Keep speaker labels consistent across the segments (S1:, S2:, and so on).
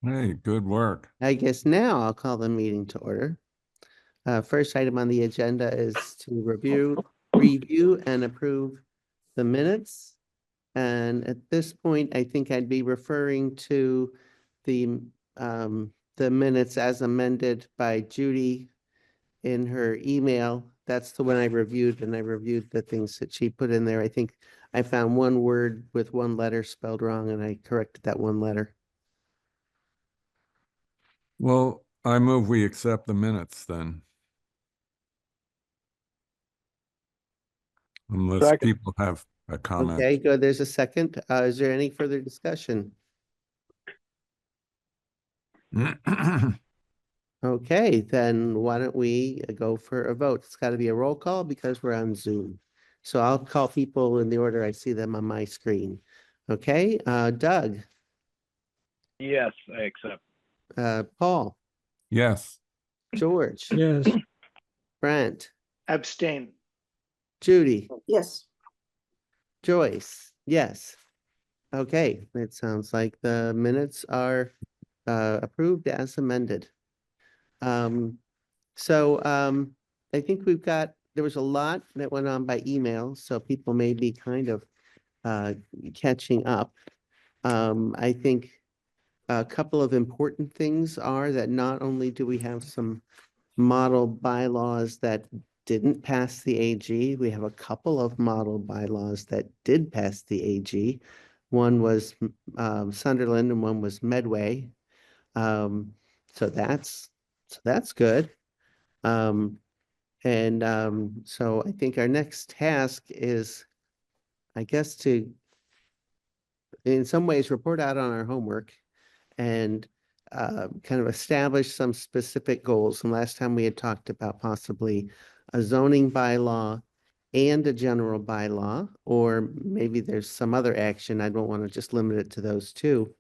S1: Hey, good work.
S2: I guess now I'll call the meeting to order. First item on the agenda is to review and approve the minutes. And at this point, I think I'd be referring to the the minutes as amended by Judy in her email. That's the one I reviewed, and I reviewed the things that she put in there. I think I found one word with one letter spelled wrong, and I corrected that one letter.
S1: Well, I move we accept the minutes then, unless
S3: Second.
S1: people have a comment.
S2: Okay, good. There's a second. Is there any further discussion? Okay, then why don't we go for a vote? It's got to be a roll call because we're on Zoom. So I'll call people in the order I see them on my screen. Okay, Doug,
S3: Yes, I accept.
S2: Paul,
S1: Yes,
S2: George,
S4: Yes.
S2: Brent,
S3: Abstain.
S2: Judy,
S5: Yes.
S2: Joyce, yes. Okay, it sounds like the minutes are approved as amended. Um, so I think there was a lot that went on by email, so people may be kind of uh, catching up. I think a couple of important things are that not only do we have some model bylaws that didn't pass the AG, we have a couple of model bylaws that did pass the AG. One was Sunderland and one was Medway. Um, so that's good. Um, and so I think our next task is, I guess, to in some ways report out on our homework and kind of establish some specific goals. And last time we had talked about possibly a zoning bylaw and a general bylaw, or maybe there's some other action. I don't want to just limit it to those two.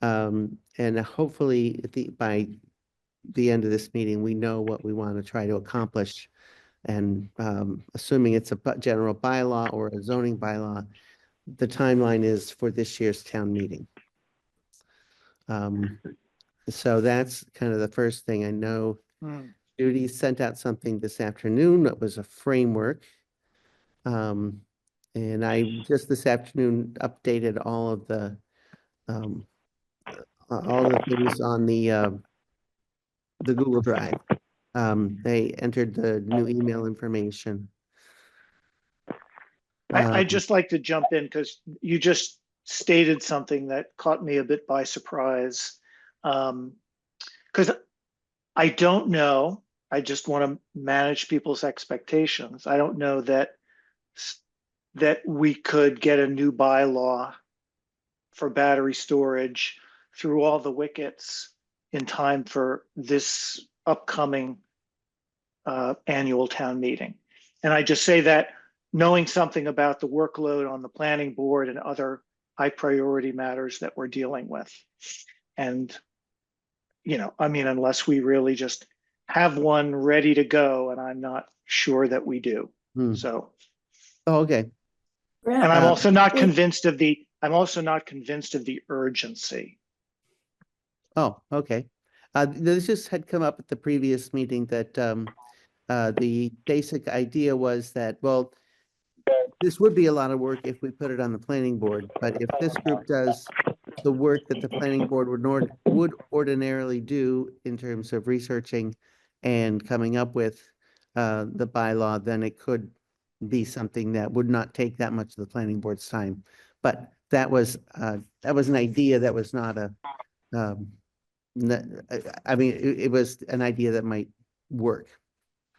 S2: And hopefully by the end of this meeting, we know what we want to try to accomplish. And assuming it's a general bylaw or a zoning bylaw, the timeline is for this year's town meeting. So that's kind of the first thing. I know Judy sent out something this afternoon that was a framework. And I just this afternoon updated um, all the things on the Google Drive. They entered the new email information.
S6: I
S2: Um,
S6: just like to jump in because you just stated something that caught me a bit by surprise. Because I don't know, I just want to manage people's expectations. I don't know that we could get a new bylaw for battery storage through all the wickets in time for this upcoming annual town meeting. And I just say that knowing something about the workload on the planning board and other high priority matters that we're dealing with. And, I mean, unless we really just have one ready to go, and I'm not sure that we do. So,
S2: oh, okay.
S6: and I'm
S2: Uh,
S6: also not convinced of the urgency.
S2: Oh, okay. This just had come up at the previous meeting that the basic idea was that, well, this would be a lot of work if we put it on the planning board, but if this group does the work that the planning board would ordinarily do in terms of researching and coming up with the bylaw, then it could be something that would not take that much of the planning board's time. But that was an idea that was not a um, I mean, it was an idea that might work.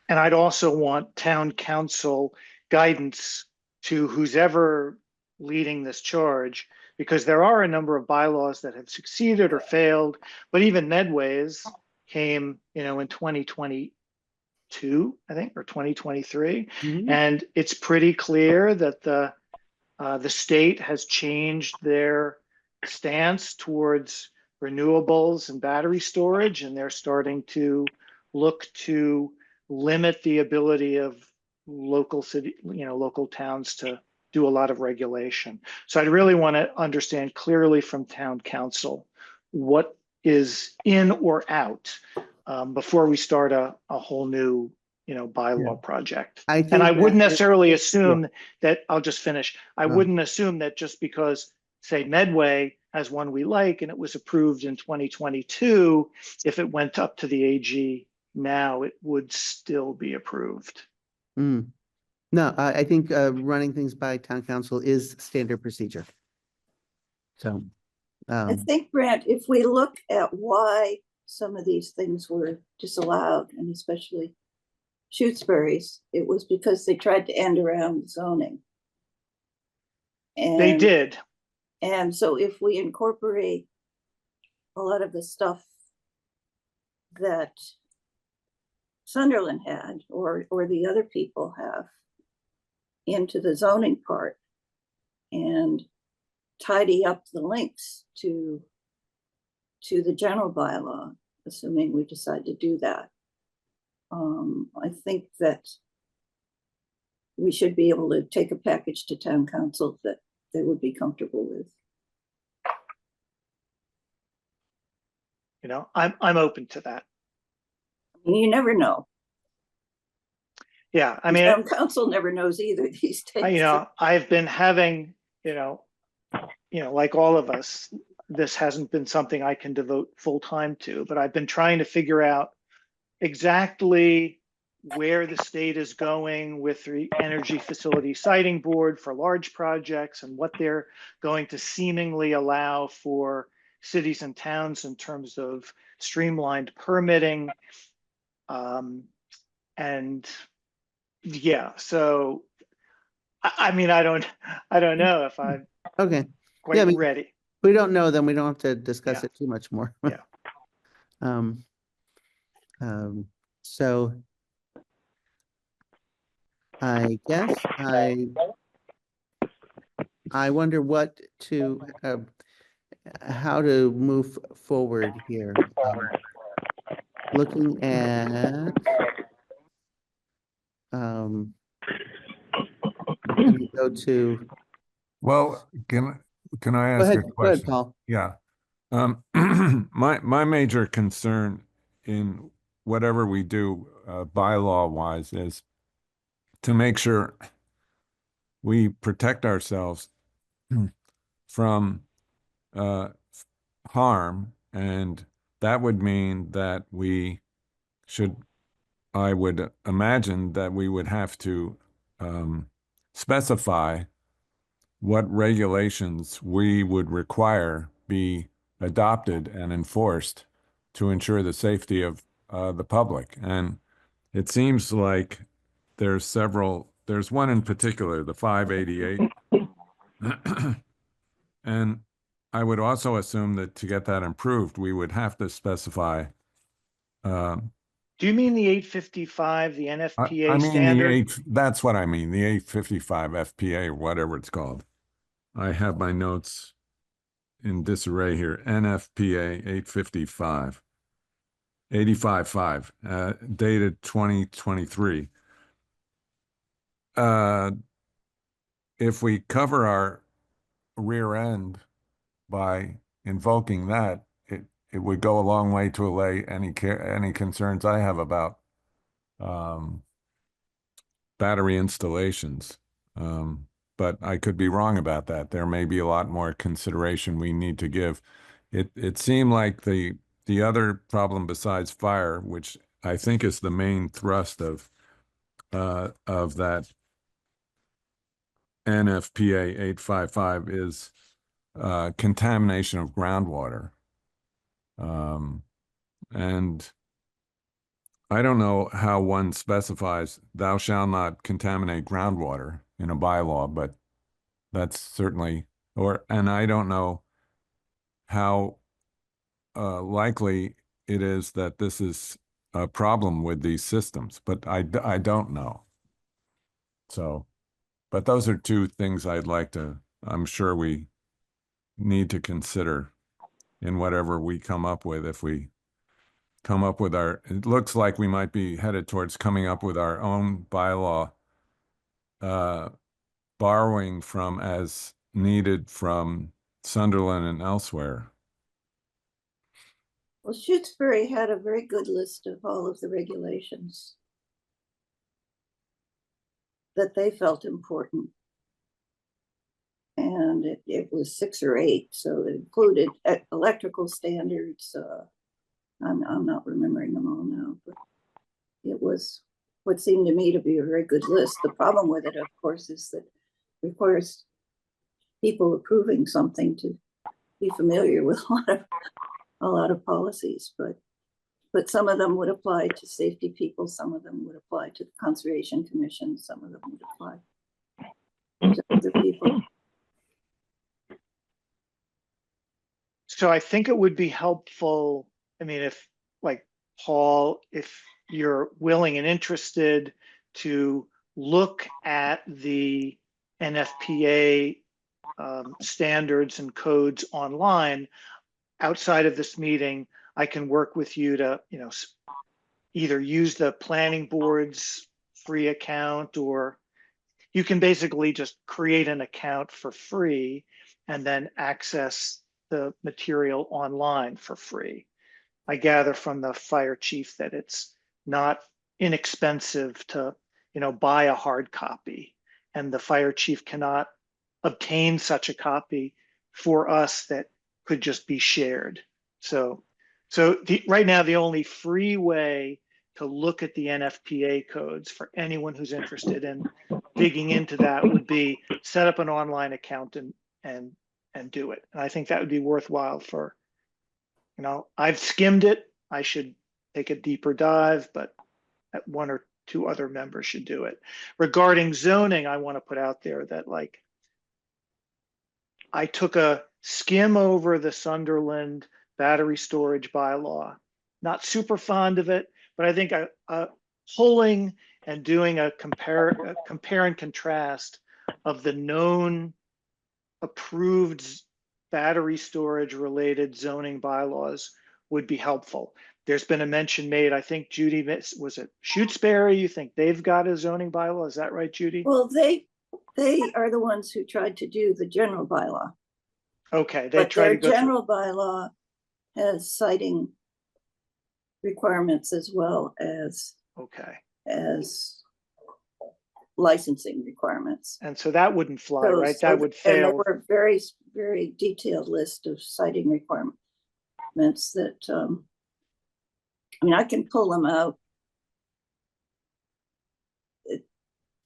S6: And I'd also want town council guidance to who's ever leading this charge, because there are a number of bylaws that have succeeded or failed, but even Medway's came, in 2022, I think, or 2023.
S2: Mhm.
S6: And it's pretty clear that the state has changed their stance towards renewables and battery storage, and they're starting to look to limit the ability of local towns to do a lot of regulation. So I'd really want to understand clearly from town council what is in or out before we start a whole new, bylaw project.
S2: I
S6: And
S2: think
S6: I wouldn't
S2: that-
S6: necessarily
S2: yeah.
S6: assume that, I'll just finish. I wouldn't assume that just because, say, Medway has one we like and it was approved in 2022, if it went up to the AG now, it would still be approved.
S2: Mm. No, I think running things by town council is standard procedure. So,
S4: I think, Brent, if we look at why some of these things were disallowed, and especially Shutesbury's, it was because they tried to end around zoning.
S6: They
S4: And,
S6: did.
S4: and so if we incorporate a lot of the stuff that Sunderland had, or the other people have, into the zoning part, and tidy up the links to the general bylaw, assuming we decide to do that. I think that we should be able to take a package to town council that they would be comfortable with.
S6: I'm open to that.
S4: You never know.
S6: Yeah, I
S4: The
S6: mean,
S4: town council never knows either these days.
S6: I've been having, like all of us, this hasn't been something I can devote full time to, but I've been trying to figure out exactly where the state is going with the Energy Facility Siting Board for large projects and what they're going to seemingly allow for cities and towns in terms of streamlined permitting. And yeah, so I mean, I don't know if I'm
S2: okay,
S6: quite
S2: Yeah,
S6: ready.
S2: we don't know, then we don't have to discuss
S6: Yeah.
S2: it too much more.
S6: Yeah.
S2: So I guess I wonder how to move forward here. Looking at let me go to,
S1: Well, can I
S2: go
S1: ask
S2: ahead,
S1: a question?
S2: Paul.
S1: Yeah. My major concern in whatever we do, bylaw wise, is to make sure we protect ourselves from harm, and that would mean that I would imagine that we would have to specify what regulations we would require be adopted and enforced to ensure the safety of the public. And it seems like there's one in particular, the 588. And I would also assume that to get that improved, we would have to specify. Do
S6: you mean the 855, the
S1: I
S6: NFPA
S1: mean
S6: standard?
S1: that's what I mean, the 855 FPA or whatever it's called. I have my notes in disarray here. NFPA 855, 85.5, dated 2023. If we cover our rear end by invoking that, it would go a long way to allay any concerns I have about battery installations. But I could be wrong about that. There may be a lot more consideration we need to give. It seemed like the other problem besides fire, which I think is the main thrust of that NFPA 855, is contamination of groundwater. And I don't know how one specifies thou shalt not contaminate groundwater in a bylaw, but that's certainly, and I don't know how likely it is that this is a problem with these systems, but I don't know. So, but those are two things I'm sure we need to consider in whatever we come up with. If we come up with it looks like we might be headed towards coming up with our own bylaw, borrowing from as needed from Sunderland and elsewhere.
S4: Well, Shutesbury had a very good list of all of the regulations that they felt important. And it was 6 or 8, so it included electrical standards. I'm not remembering them all now, but it was what seemed to me to be a very good list. The problem with it, of course, is that it requires people approving something to be familiar with a lot of policies, but some of them would apply to safety people, some of them would apply to the Conservation Commission, some of them would apply to other people.
S6: So I think it would be helpful, I mean, if like Paul, if you're willing and interested to look at the NFPA standards and codes online outside of this meeting, I can work with you to, either use the planning board's free account, or you can basically just create an account for free and then access the material online for free. I gather from the fire chief that it's not inexpensive to, buy a hard copy, and the fire chief cannot obtain such a copy for us that could just be shared. So right now, the only free way to look at the NFPA codes for anyone who's interested in digging into that would be set up an online account and do it. And I think that would be worthwhile for, I've skimmed it. I should take a deeper dive, but 1 or 2 other members should do it. Regarding zoning, I want to put out there that I took a skim over the Sunderland battery storage bylaw. Not super fond of it, but I think pulling and doing a compare and contrast of the known approved battery storage related zoning bylaws would be helpful. There's been a mention made, I think Judy, was it Shutesbury? You think they've got a zoning bylaw? Is that right, Judy?
S4: Well, they are the ones who tried to do the general bylaw.
S6: Okay, they
S4: but
S6: try
S4: their
S6: to go
S4: general bylaw has citing requirements as well as licensing requirements.
S6: And so that wouldn't fly, right?
S4: So
S6: that would
S4: and there
S6: fail.
S4: were a very, very detailed list of citing requirements that, I mean, I can pull them out.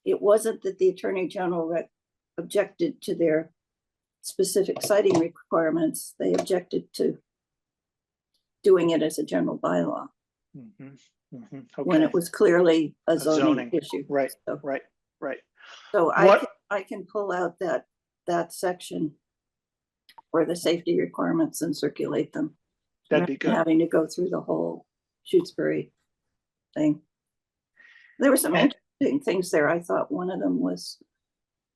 S4: It wasn't that the Attorney General objected to their specific citing requirements. They objected to doing it as a general bylaw
S6: Okay.
S4: when it was clearly a zoning
S6: zoning.
S4: issue.
S6: Right,
S4: So,
S6: right.
S4: so
S6: What-
S4: I can pull out that section for the safety requirements and circulate them.
S6: That'd be good.
S4: Having to go through the whole Shutesbury thing. There were some interesting things there. I thought one of them was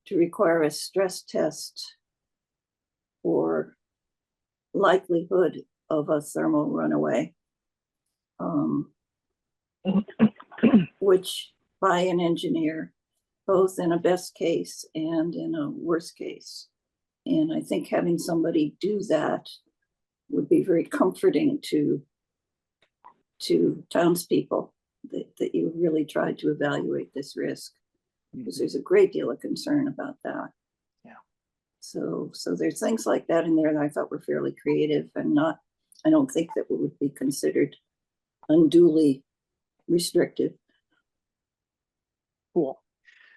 S4: to require a stress test for likelihood of a thermal runaway, which by an engineer, both in a best case and in a worst case. And I think having somebody do that would be very comforting to townspeople that you really tried to evaluate this risk, because there's a great deal of concern about that.
S6: Yeah.
S4: So there's things like that in there that I thought were fairly creative and I don't think that would be considered unduly restrictive.
S6: Cool.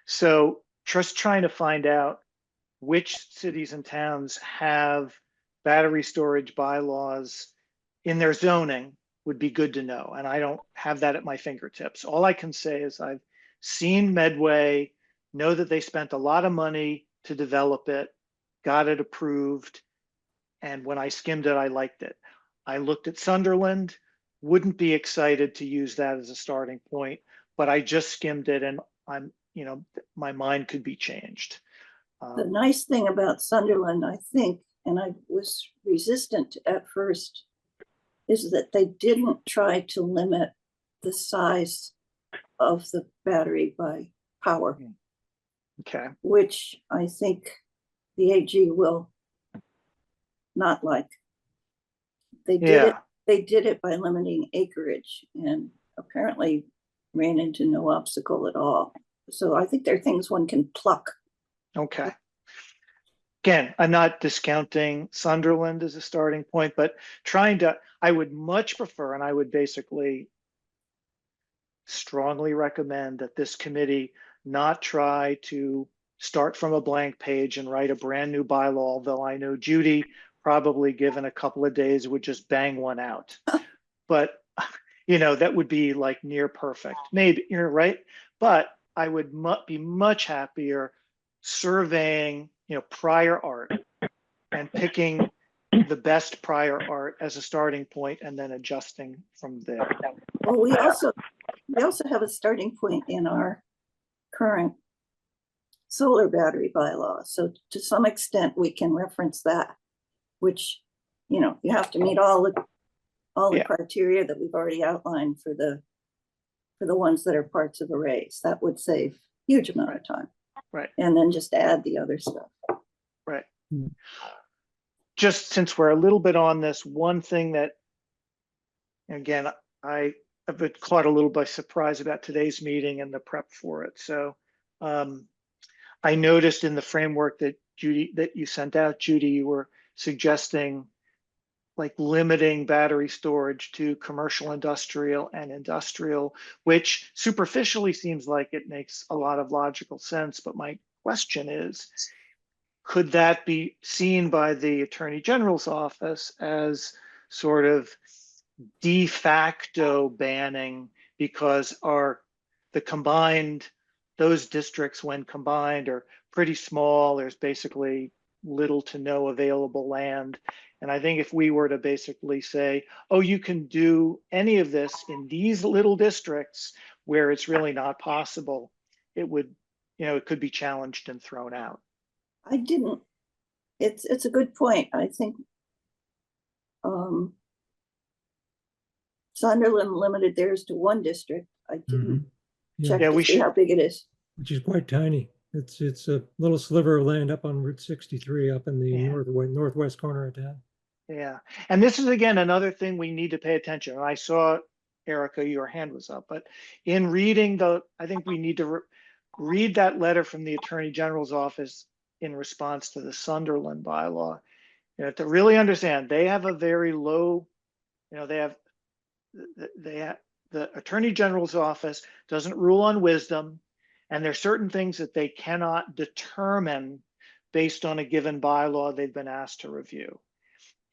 S6: So just trying to find out which cities and towns have battery storage bylaws in their zoning would be good to know. And I don't have that at my fingertips. All I can say is I've seen Medway, know that they spent a lot of money to develop it, got it approved. And when I skimmed it, I liked it. I looked at Sunderland, wouldn't be excited to use that as a starting point, but I just skimmed it and I'm, my mind could be changed.
S4: The nice thing about Sunderland, I think, and I was resistant at first, is that they didn't try to limit the size of the battery by power.
S6: Okay.
S4: Which I think the AG will not like. They did it they did it by limiting acreage and apparently ran into no obstacle at all. So I think there are things one can pluck.
S6: Okay. Again, I'm not discounting Sunderland as a starting point, but I would much prefer, and I would basically strongly recommend that this committee not try to start from a blank page and write a brand new bylaw, although I know Judy, probably given a couple of days, would just bang one out. But, that would be like near perfect. Maybe, you're right. But I would be much happier surveying, prior art and picking the best prior art as a starting point and then adjusting from there.
S4: Well, we also have a starting point in our current solar battery bylaw. So to some extent, we can reference that, which, you have to meet all the
S6: Yeah.
S4: criteria that we've already outlined for the ones that are parts of arrays. That would save huge amount of time.
S6: Right.
S4: And then just add the other stuff.
S6: Right. Just since we're a little bit on this, one thing that, again, I've been caught a little by surprise about today's meeting and the prep for it. So I noticed in the framework that you sent out, Judy, you were suggesting like limiting battery storage to commercial, industrial, and industrial, which superficially seems like it makes a lot of logical sense. But my question is, could that be seen by the Attorney General's office as sort of de facto banning because those districts, when combined, are pretty small. There's basically little to no available land. And I think if we were to basically say, oh, you can do any of this in these little districts where it's really not possible, it could be challenged and thrown out.
S4: It's a good point. I think Sunderland limited theirs to one district. I didn't check to see how big it is.
S5: Which is quite tiny. It's a little sliver of land up on Route 63 up in the northwest corner of town.
S6: Yeah. And this is, again, another thing we need to pay attention. And I saw, Erica, your hand was up, but in reading I think we need to read that letter from the Attorney General's office in response to the Sunderland bylaw. To really understand, they have a very low, the Attorney General's office doesn't rule on wisdom, and there are certain things that they cannot determine based on a given bylaw they've been asked to review.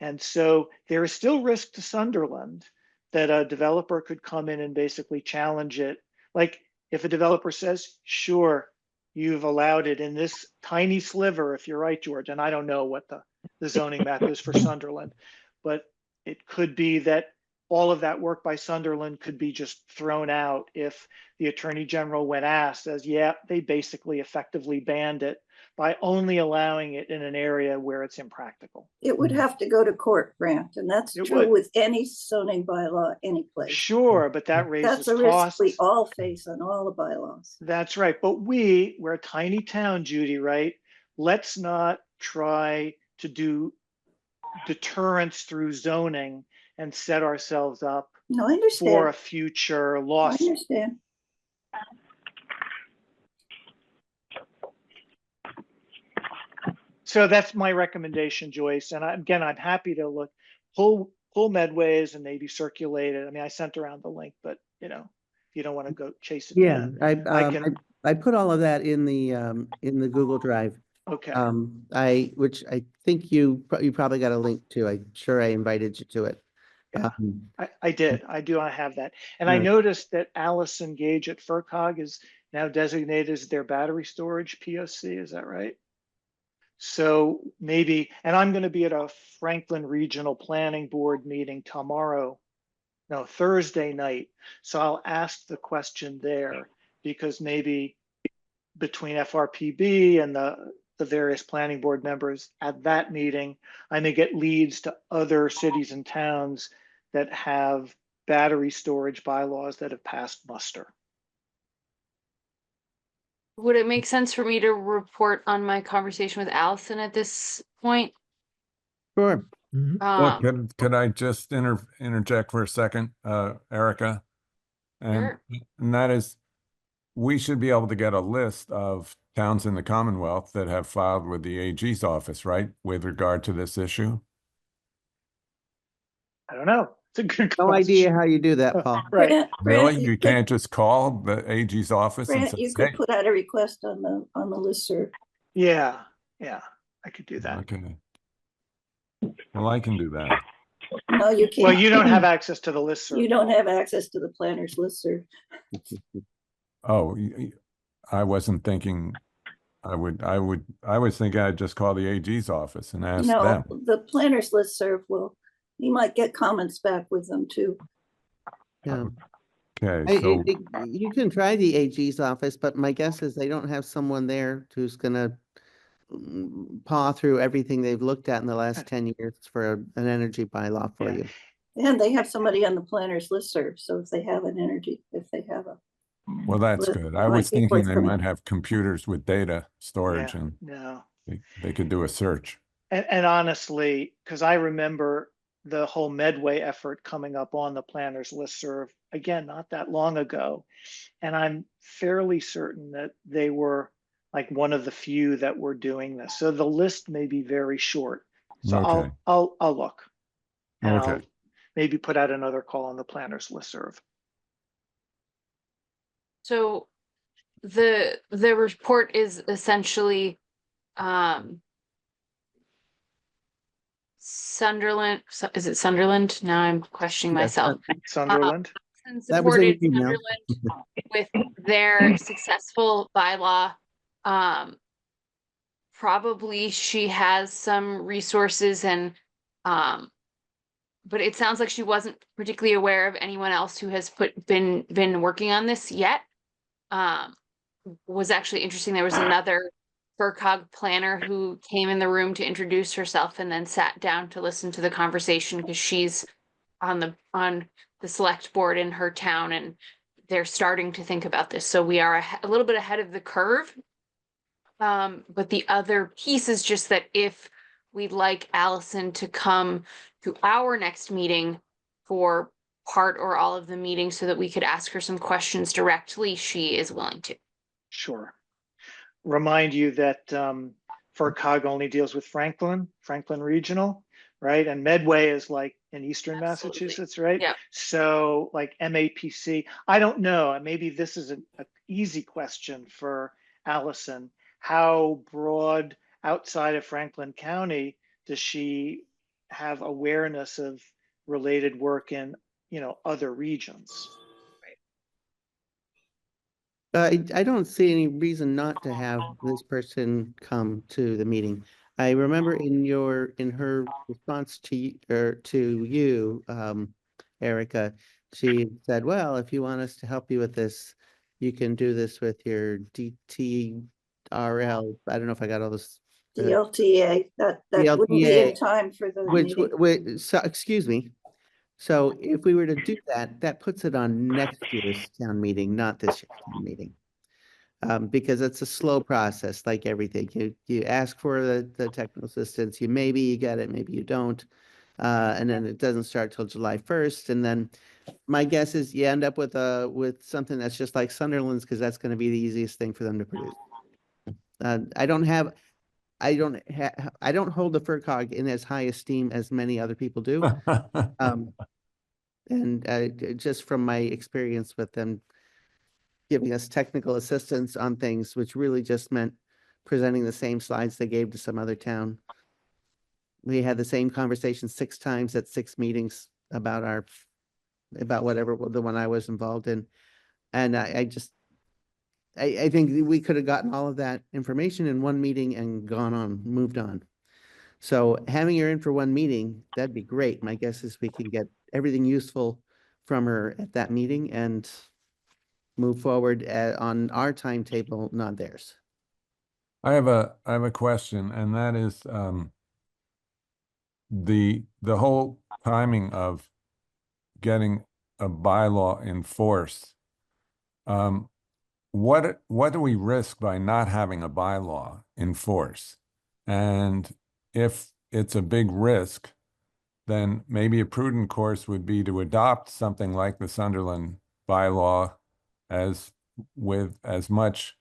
S6: And so there is still risk to Sunderland that a developer could come in and basically challenge it. Like if a developer says, sure, you've allowed it in this tiny sliver, if you're right, George, and I don't know what the zoning map is for Sunderland, but it could be that all of that work by Sunderland could be just thrown out if the Attorney General, when asked, says, yeah, they basically effectively banned it by only allowing it in an area where it's impractical.
S4: It would have to go to court, Grant, and that's true with any zoning bylaw, any place.
S6: Sure, but that raises
S4: That's a
S6: costs.
S4: risk we all face on all the bylaws.
S6: That's right. But we're a tiny town, Judy, right? Let's not try to do deterrence through zoning and set ourselves up
S4: No, I understand.
S6: for a future lawsuit.
S4: I understand.
S6: So that's my recommendation, Joyce. And I'm happy to pull Medways and maybe circulate it. I mean, I sent around the link, but if you don't want to go chase it.
S2: Yeah,
S6: down,
S2: I put all of that in the Google Drive.
S6: Okay.
S2: Which I think you probably got a link to. I'm sure I invited you to it.
S6: Yeah, I did. I have that. And I noticed that Allison Gage at FERCog is now designated as their battery storage POC. Is that right? So maybe, and I'm going to be at a Franklin Regional Planning Board meeting Thursday night. So I'll ask the question there, because maybe between FRPB and the various planning board members at that meeting, I may get leads to other cities and towns that have battery storage bylaws that have passed muster.
S7: Would it make sense for me to report on my conversation with Allison at this point?
S2: Sure.
S5: Mhm.
S1: Well,
S7: Um,
S1: could I just interject for a second, Erica? And,
S7: sure.
S1: and that is, we should be able to get a list of towns in the Commonwealth that have filed with the AG's office, right, with regard to this issue?
S6: I don't know. It's a good
S2: No idea
S6: question.
S2: how you do that, Paul.
S6: Right.
S1: Really?
S4: You
S1: You
S4: could,
S1: can't just call the AG's office and
S4: Grant,
S1: say,
S4: you could
S1: hey,
S4: put out a request on the listserv.
S6: Yeah, yeah, I could do that.
S1: okay. Well, I can do that.
S4: No, you
S6: Well,
S4: can't.
S6: you don't have access to the
S4: You
S6: listserv.
S4: don't have access to the planner's listserv.
S1: Oh, I wasn't thinking I was thinking I'd just call the AG's office and ask
S4: No,
S1: them.
S4: the planner's listserv will, you might get comments back with them too.
S2: Yeah.
S1: Okay, so,
S2: You can try the AG's office, but my guess is they don't have someone there who's gonna paw through everything they've looked at in the last 10 years for an energy bylaw for
S6: Yeah.
S2: you.
S4: And they have somebody on the planner's listserv, so if they have an energy, if they have a,
S1: well, that's
S4: it
S1: good. I
S4: might
S1: was
S4: be
S1: thinking they
S4: forthcoming.
S1: might have computers with data storage
S6: Yeah,
S1: and
S6: no.
S1: they could do a search.
S6: And honestly, because I remember the whole Medway effort coming up on the planner's listserv, again, not that long ago. And I'm fairly certain that they were like one of the few that were doing this. So the list may be very short. So
S1: Okay,
S6: I'll look and
S1: okay.
S6: I'll maybe put out another call on the planner's listserv.
S7: So the report is essentially Sunderland. Is it Sunderland? Now I'm questioning
S2: Yes,
S7: myself.
S6: Sunderland.
S2: that was in
S7: Supported
S2: your email.
S7: Sunderland with their successful bylaw. Um, Probably she has some resources and but it sounds like she wasn't particularly aware of anyone else who has been working on this yet. Um, was actually interesting. There was another FERCog planner who came in the room to introduce herself and then sat down to listen to the conversation because she's on the select board in her town and they're starting to think about this. So we are a little bit ahead of the curve. But the other piece is just that if we'd like Allison to come to our next meeting for part or all of the meeting so that we could ask her some questions directly, she is willing to.
S6: Sure. Remind you that FERCog only deals with Franklin Regional, right? And Medway is like in Eastern
S7: Absolutely.
S6: Massachusetts, right?
S7: Yeah.
S6: So like MAPC, I don't know. Maybe this is an easy question for Allison. How broad outside of Franklin County does she have awareness of related work in, other regions?
S2: I don't see any reason not to have this person come to the meeting. I remember in her response to you, Erica, she said, well, if you want us to help you with this, you can do this with your DTRL. I don't know if I got all this.
S4: DLTA, that wouldn't be in
S2: DLTA,
S4: time for the
S2: which,
S4: meeting.
S2: so, excuse me. So if we were to do that, that puts it on next year's town meeting, not this year's town meeting. Because it's a slow process, like everything. You ask for the technical assistance, maybe you get it, maybe you don't. And then it doesn't start till July 1st. And then my guess is you end up with something that's just like Sunderland's, because that's going to be the easiest thing for them to produce. I don't hold the FERCog in as high esteem as many other people do. And just from my experience with them giving us technical assistance on things, which really just meant presenting the same slides they gave to some other town. We had the same conversation 6 times at 6 meetings about whatever the one I was involved in. And I think we could have gotten all of that information in one meeting and moved on. So having her in for one meeting, that'd be great. My guess is we can get everything useful from her at that meeting and move forward on our timetable, not theirs.
S1: I have a question, and that is the whole timing of getting a bylaw in force. What do we risk by not having a bylaw in force? And if it's a big risk, then maybe a prudent course would be to adopt something like the Sunderland bylaw as with as much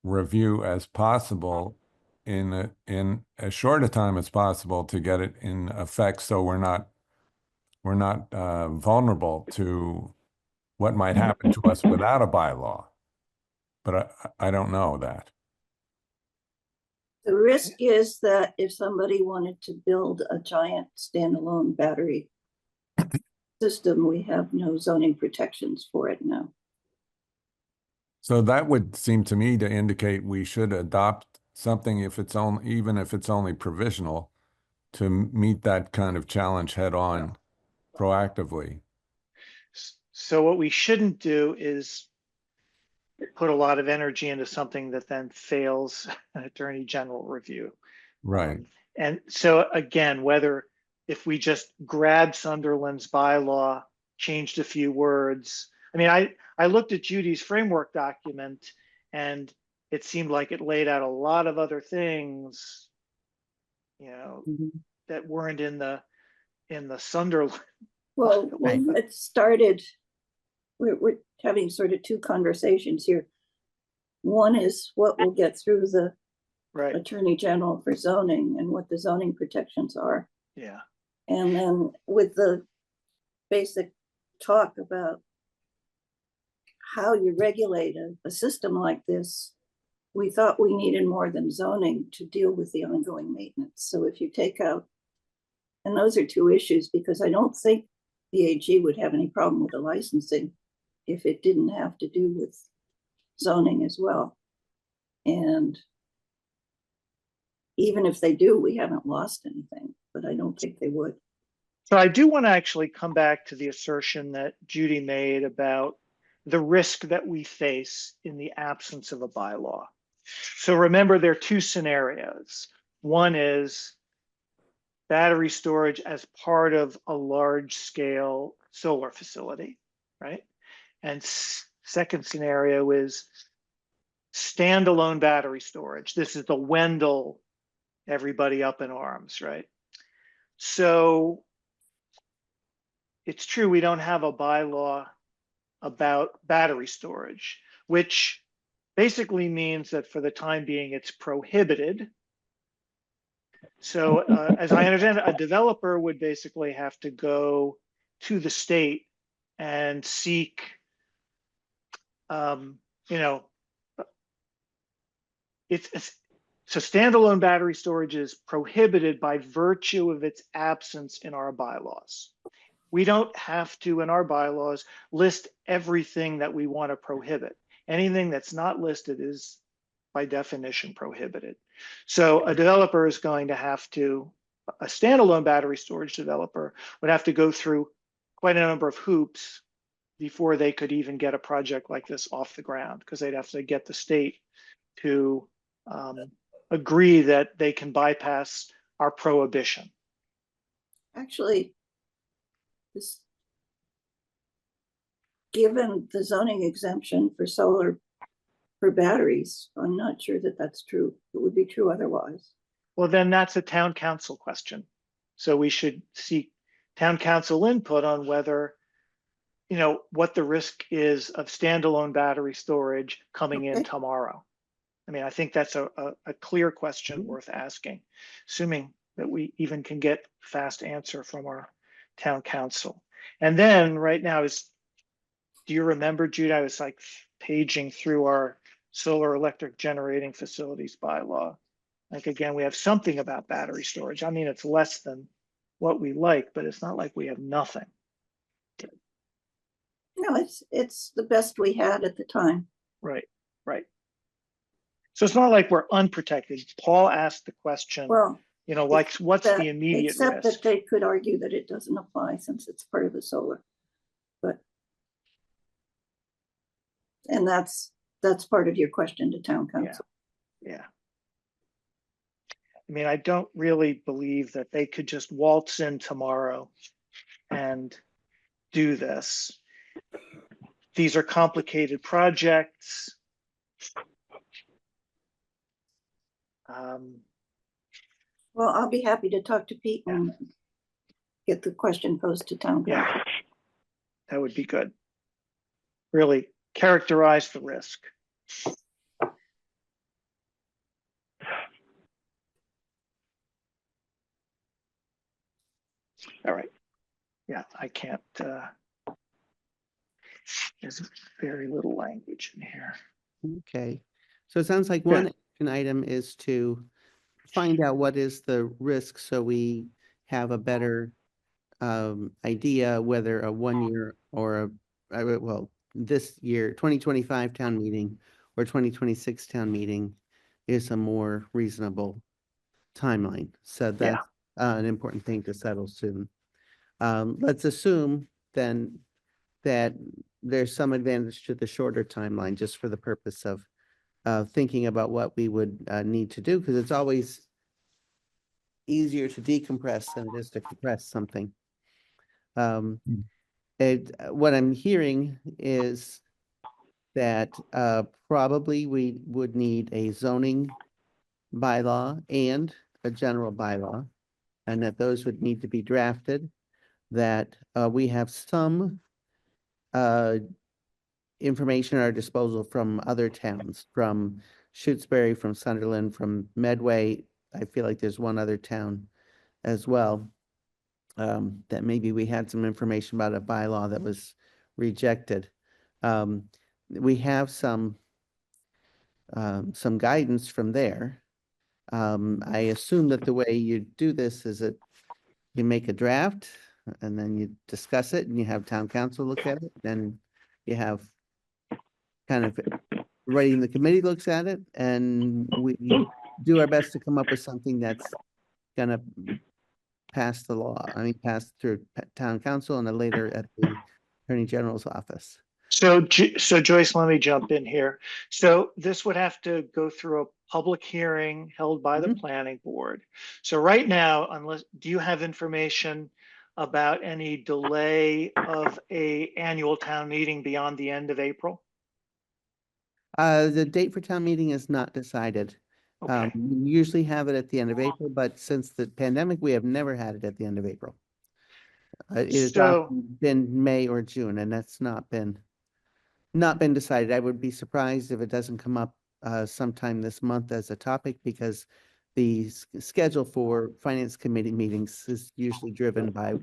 S1: review as possible in as short a time as possible to get it in effect, so we're not vulnerable to what might happen to us without a bylaw. But I don't know that.
S4: The risk is that if somebody wanted to build a giant standalone battery system, we have no zoning protections for it now.
S1: So that would seem to me to indicate we should adopt something if it's only, even if it's only provisional, to meet that kind of challenge head on proactively.
S6: So what we shouldn't do is put a lot of energy into something that then fails an attorney general review.
S1: Right.
S6: And so again, whether if we just grabbed Sunderland's bylaw, changed a few words. I mean, I looked at Judy's framework document and it seemed like it laid out a lot of other things, you know, that weren't in the Sunderland.
S4: Well, it started, we're having sort of two conversations here. One is what will get through the
S6: Right.
S4: attorney general for zoning and what the zoning protections are.
S6: Yeah.
S4: And then with the basic talk about how you regulate a system like this, we thought we needed more than zoning to deal with the ongoing maintenance. So if you take out, and those are two issues, because I don't think the AG would have any problem with the licensing if it didn't have to do with zoning as well. And even if they do, we haven't lost anything, but I don't think they would.
S6: So I do want to actually come back to the assertion that Judy made about the risk that we face in the absence of a bylaw. So remember, there are two scenarios. One is battery storage as part of a large scale solar facility, right? And second scenario is standalone battery storage. This is the Wendell, everybody up in arms, right? So it's true we don't have a bylaw about battery storage, which basically means that for the time being it's prohibited. So as I understand it, a developer would basically have to go to the state and seek, you know, so standalone battery storage is prohibited by virtue of its absence in our bylaws. We don't have to, in our bylaws, list everything that we want to prohibit. Anything that's not listed is by definition prohibited. So a developer is going to have to, a standalone battery storage developer would have to go through quite a number of hoops before they could even get a project like this off the ground, because they'd have to get the state to agree that they can bypass our prohibition.
S4: Actually, this, given the zoning exemption for solar for batteries, I'm not sure that that's true. It would be true otherwise.
S6: Well, then that's a town council question. So we should seek town council input on whether, you know, what the risk is of standalone battery storage coming in tomorrow. I mean, I think that's a clear question worth asking, assuming that we even can get fast answer from our town council. And then right now is, do you remember, Jude, I was like paging through our solar electric generating facilities bylaw. Like, again, we have something about battery storage. I mean, it's less than what we like, but it's not like we have nothing.
S4: No, it's the best we had at the time.
S6: Right, right. So it's not like we're unprotected. Paul asked the question,
S4: Well,
S6: you know, like, what's the immediate
S4: except
S6: risk?
S4: that they could argue that it doesn't apply since it's part of the solar. But and that's part of your question to town council.
S6: Yeah. I mean, I don't really believe that they could just waltz in tomorrow and do this. These are complicated projects.
S4: Well, I'll be happy to talk to Pete and get the question posed to town
S6: Yeah.
S4: council.
S6: That would be good. Really characterize the risk. All right. Yeah, I can't, there's very little language in here.
S2: Okay, so it sounds like
S6: Yeah.
S2: one action item is to find out what is the risk so we have a better idea whether a 1 year or well, this year, 2025 town meeting or 2026 town meeting is a more reasonable timeline. So that's an important thing to settle soon. Let's assume then that there's some advantage to the shorter timeline just for the purpose of thinking about what we would need to do, because it's always easier to decompress than it is to compress something. What I'm hearing is that probably we would need a zoning bylaw and a general bylaw, and that those would need to be drafted, that we have some information at our disposal from other towns, from Shutesbury, from Sunderland, from Medway. I feel like there's one other town as well, that maybe we had some information about a bylaw that was rejected. We have some guidance from there. I assume that the way you do this is that you make a draft and then you discuss it and you have town council look at it, then you have kind of writing, the committee looks at it, and we do our best to come up with something that's gonna pass the law, pass through town council and then later at the Attorney General's office.
S6: So Joyce, let me jump in here. So this would have to go through a public hearing held by the planning board. So right now, do you have information about any delay of a annual town meeting beyond the end of April?
S2: The date for town meeting is not decided.
S6: Okay.
S2: We usually have it at the end of April, but since the pandemic, we have never had it at the end of April. It has
S6: So-
S2: often been May or June, and that's not been decided. I would be surprised if it doesn't come up sometime this month as a topic, because the schedule for finance committee meetings is usually driven by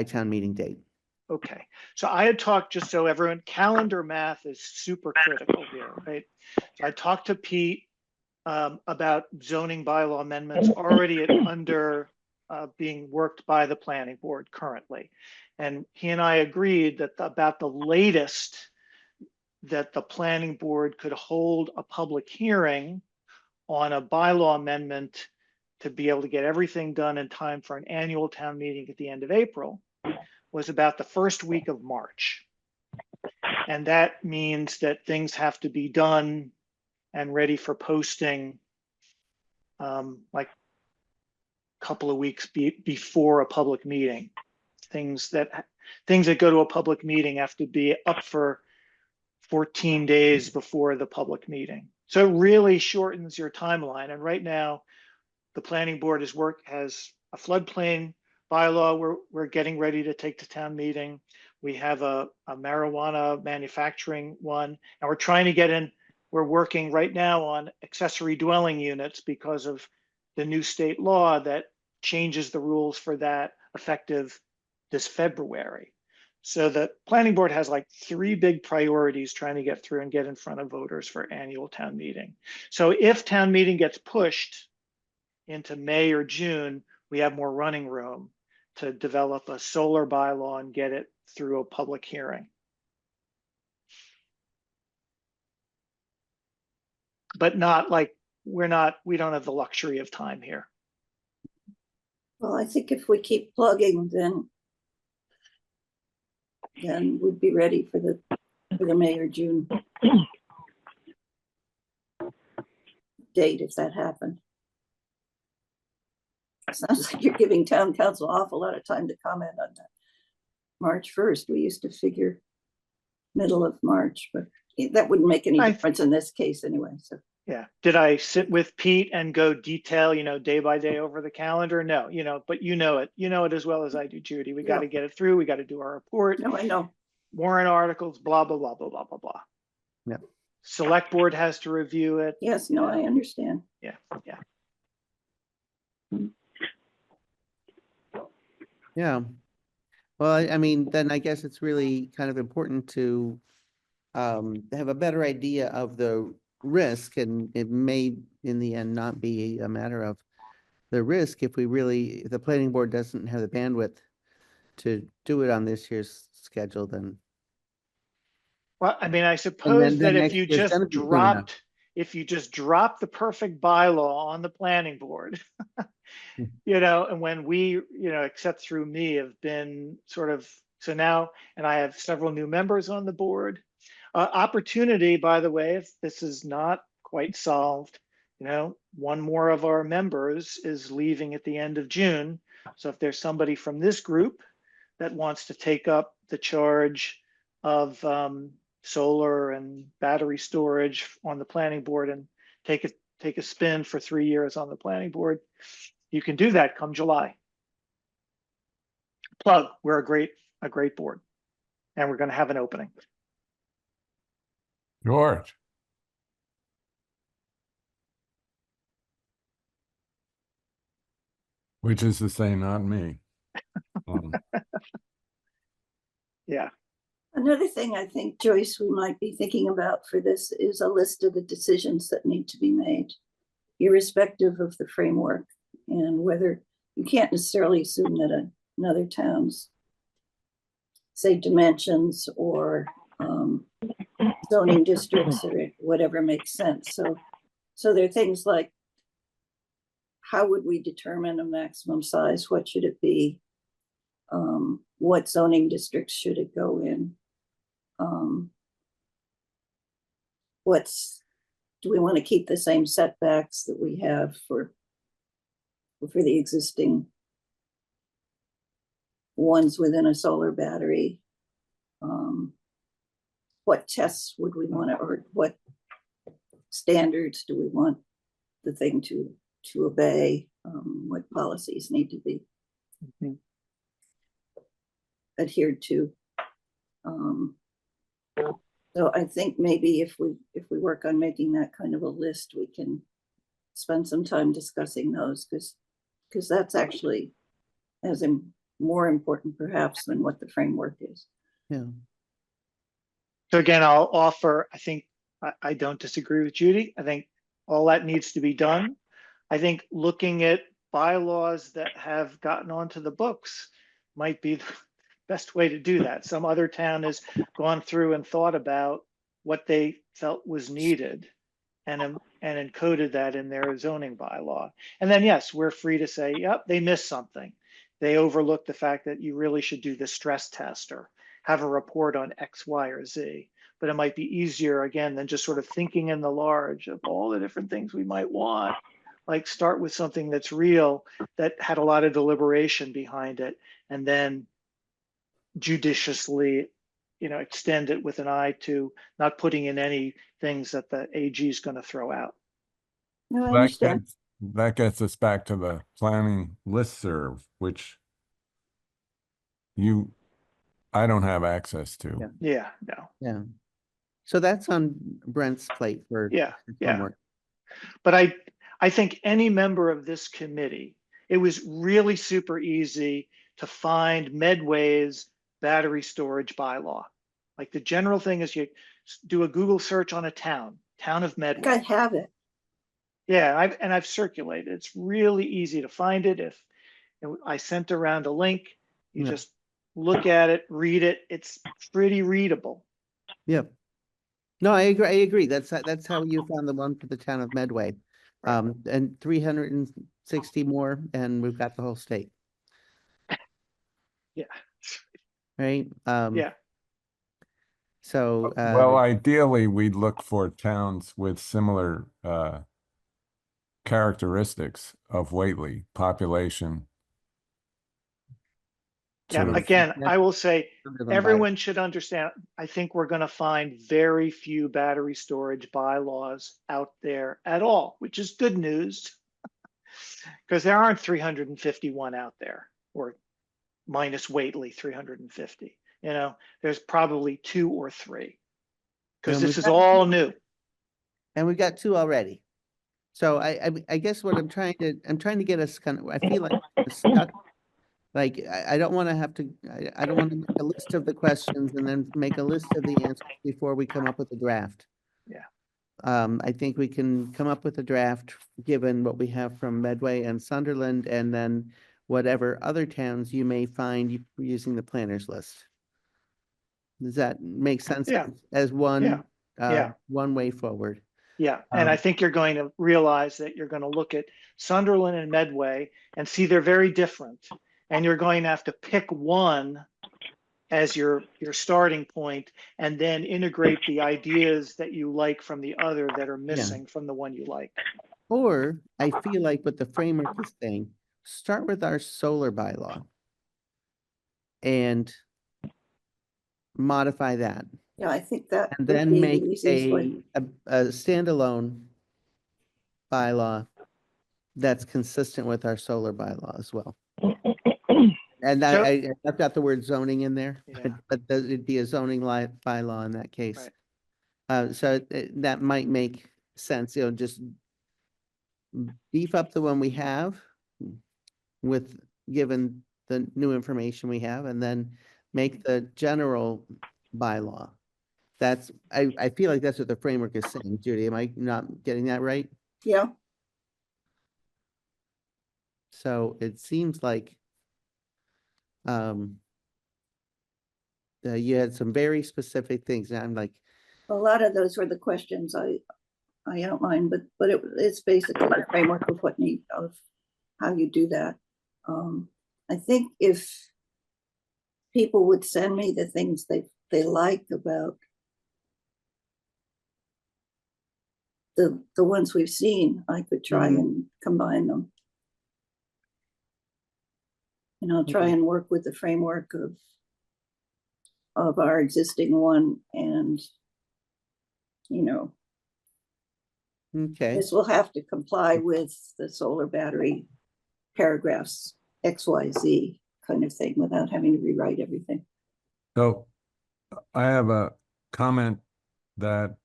S2: town meeting date.
S6: Okay, so I had talked, just so everyone, calendar math is super critical here, right? So I talked to Pete about zoning bylaw amendments already under being worked by the planning board currently. And he and I agreed that about the latest that the planning board could hold a public hearing on a bylaw amendment to be able to get everything done in time for an annual town meeting at the end of April was about the first week of March. And that means that things have to be done and ready for posting like a couple of weeks before a public meeting. Things that go to a public meeting have to be up for 14 days before the public meeting. So it really shortens your timeline. And right now, the planning board has a floodplain bylaw we're getting ready to take to town meeting. We have a marijuana manufacturing one, and we're trying to get in. We're working right now on accessory dwelling units because of the new state law that changes the rules for that effective this February. So the planning board has like 3 big priorities trying to get through and get in front of voters for annual town meeting. So if town meeting gets pushed into May or June, we have more running room to develop a solar bylaw and get it through a public hearing. But not like we don't have the luxury of time here.
S4: Well, I think if we keep plugging, then we'd be ready for the May or June date if that happened. Sounds like you're giving town council an awful lot of time to comment on that. March 1st, we used to figure middle of March, but that wouldn't make any difference in this case anyway. So
S6: Yeah. Did I sit with Pete and go detail, day by day over the calendar? No, but you know it as well as I do, Judy. We got to
S4: Yeah.
S6: get it through. We got to do our report,
S4: No, I know.
S6: warrant articles, blah, blah, blah, blah, blah, blah, blah.
S2: Yeah.
S6: Select board has to review it.
S4: Yes, no, I understand.
S6: Yeah, yeah.
S2: Yeah. Well, I mean, then I guess it's really kind of important to have a better idea of the risk, and it may in the end not be a matter of the risk if if the planning board doesn't have the bandwidth to do it on this year's schedule, then.
S6: Well, I mean, I
S2: And
S6: suppose that
S2: next year's gonna be soon enough.
S6: if you just dropped the perfect bylaw on the planning board,
S2: Hmm.
S6: and when we, except through me, have been sort of, so now, and I have several new members on the board. Opportunity, by the way, if this is not quite solved, one more of our members is leaving at the end of June. So if there's somebody from this group that wants to take up the charge of solar and battery storage on the planning board and take a spin for 3 years on the planning board, you can do that come July. Plug, we're a great board, and we're going to have an opening.
S1: George. Which is to say, not me.
S6: Yeah.
S4: Another thing I think, Joyce, we might be thinking about for this is a list of the decisions that need to be made, irrespective of the framework, and whether you can't necessarily assume that another town's, say, dimensions or zoning districts or whatever makes sense. So there are things like, how would we determine a maximum size? What should it be? What zoning districts should it go in? Do we want to keep the same setbacks that we have for the existing ones within a solar battery? What tests would we want to, or what standards do we want the thing to obey? What policies need to be adhered to? So I think maybe if we work on making that kind of a list, we can spend some time discussing those, because that's actually more important perhaps than what the framework is.
S2: Yeah.
S6: So again, I'll offer, I think I don't disagree with Judy. I think all that needs to be done. I think looking at bylaws that have gotten onto the books might be the best way to do that. Some other town has gone through and thought about what they felt was needed and encoded that in their zoning bylaw. And then, yes, we're free to say, yep, they missed something. They overlooked the fact that you really should do the stress test or have a report on X, Y, or Z. But it might be easier, again, than just sort of thinking in the large of all the different things we might want. Like start with something that's real, that had a lot of deliberation behind it, and then judiciously, extend it with an eye to not putting in any things that the AG is going to throw out.
S4: No, I understand.
S1: That gets us back to the planning listserv, which I don't have access to.
S2: Yeah.
S6: Yeah, no.
S2: Yeah. So that's on Brent's plate for
S6: Yeah.
S2: homework.
S6: But I think any member of this committee, it was really super easy to find Medway's battery storage bylaw. Like the general thing is you do a Google search on a town of Medway.
S4: I have it.
S6: Yeah, I've circulated. It's really easy to find it. If I sent around a link, you just look at it, read it. It's pretty readable.
S2: Yep. No, I agree. That's how you found the one for the town of Medway.
S6: Right.
S2: And 360 more, and we've got the whole state.
S6: Yeah.
S2: Right?
S6: Yeah.
S2: So
S1: Well, ideally, we'd look for towns with similar characteristics of Whately, population,
S6: Yeah,
S1: to,
S6: again, I will say,
S2: Sunderland bylaw.
S6: everyone should understand, I think we're gonna find very few battery storage bylaws out there at all, which is good news. Because there aren't 351 out there, or minus Whately 350. You know, there's probably 2 or 3. Because
S2: And
S6: this
S2: we've
S6: is
S2: got
S6: all new.
S2: And we got 2 already. So I guess what I'm trying to get us kind of, I feel like we're stuck. Like, I don't want to have to, I don't want to make a list of the questions and then make a list of the answers before we come up with a draft.
S6: Yeah.
S2: I think we can come up with a draft, given what we have from Medway and Sunderland, and then whatever other towns you may find using the planners list. Does that make sense
S6: Yeah.
S2: as
S6: Yeah. Yeah.
S2: one way forward?
S6: Yeah, and I
S2: Um,
S6: think you're going to realize that you're going to look at Sunderland and Medway and see they're very different. And you're going to have to pick one as your starting point, and then integrate the ideas that you like from the other that are missing from the one you like.
S2: Or I feel like what the framework is saying, start with our solar bylaw and modify that,
S4: Yeah, I think that
S2: and
S4: would
S2: then
S4: be
S2: make
S4: the easiest way.
S2: a standalone bylaw that's consistent with our solar bylaw as well. And
S6: So-
S2: I've got the word zoning in there,
S6: Yeah.
S2: but it'd be a zoning bylaw in that case.
S6: Right.
S2: So that might make sense, just beef up the one we have with, given the new information we have, and then make the general bylaw. I feel like that's what the framework is saying. Judy, am I not getting that right?
S4: Yeah,
S2: So it seems like you had some very specific things, and I'm like,
S4: a lot of those were the questions I outlined, but it's basically the framework of of how you do that. I think if people would send me the things they like about the ones we've seen, I could try and combine them. And I'll try and work with the framework of our existing one, and
S2: okay,
S4: this will have to comply with the solar battery paragraphs XYZ kind of thing without having to rewrite everything.
S1: so I have a comment that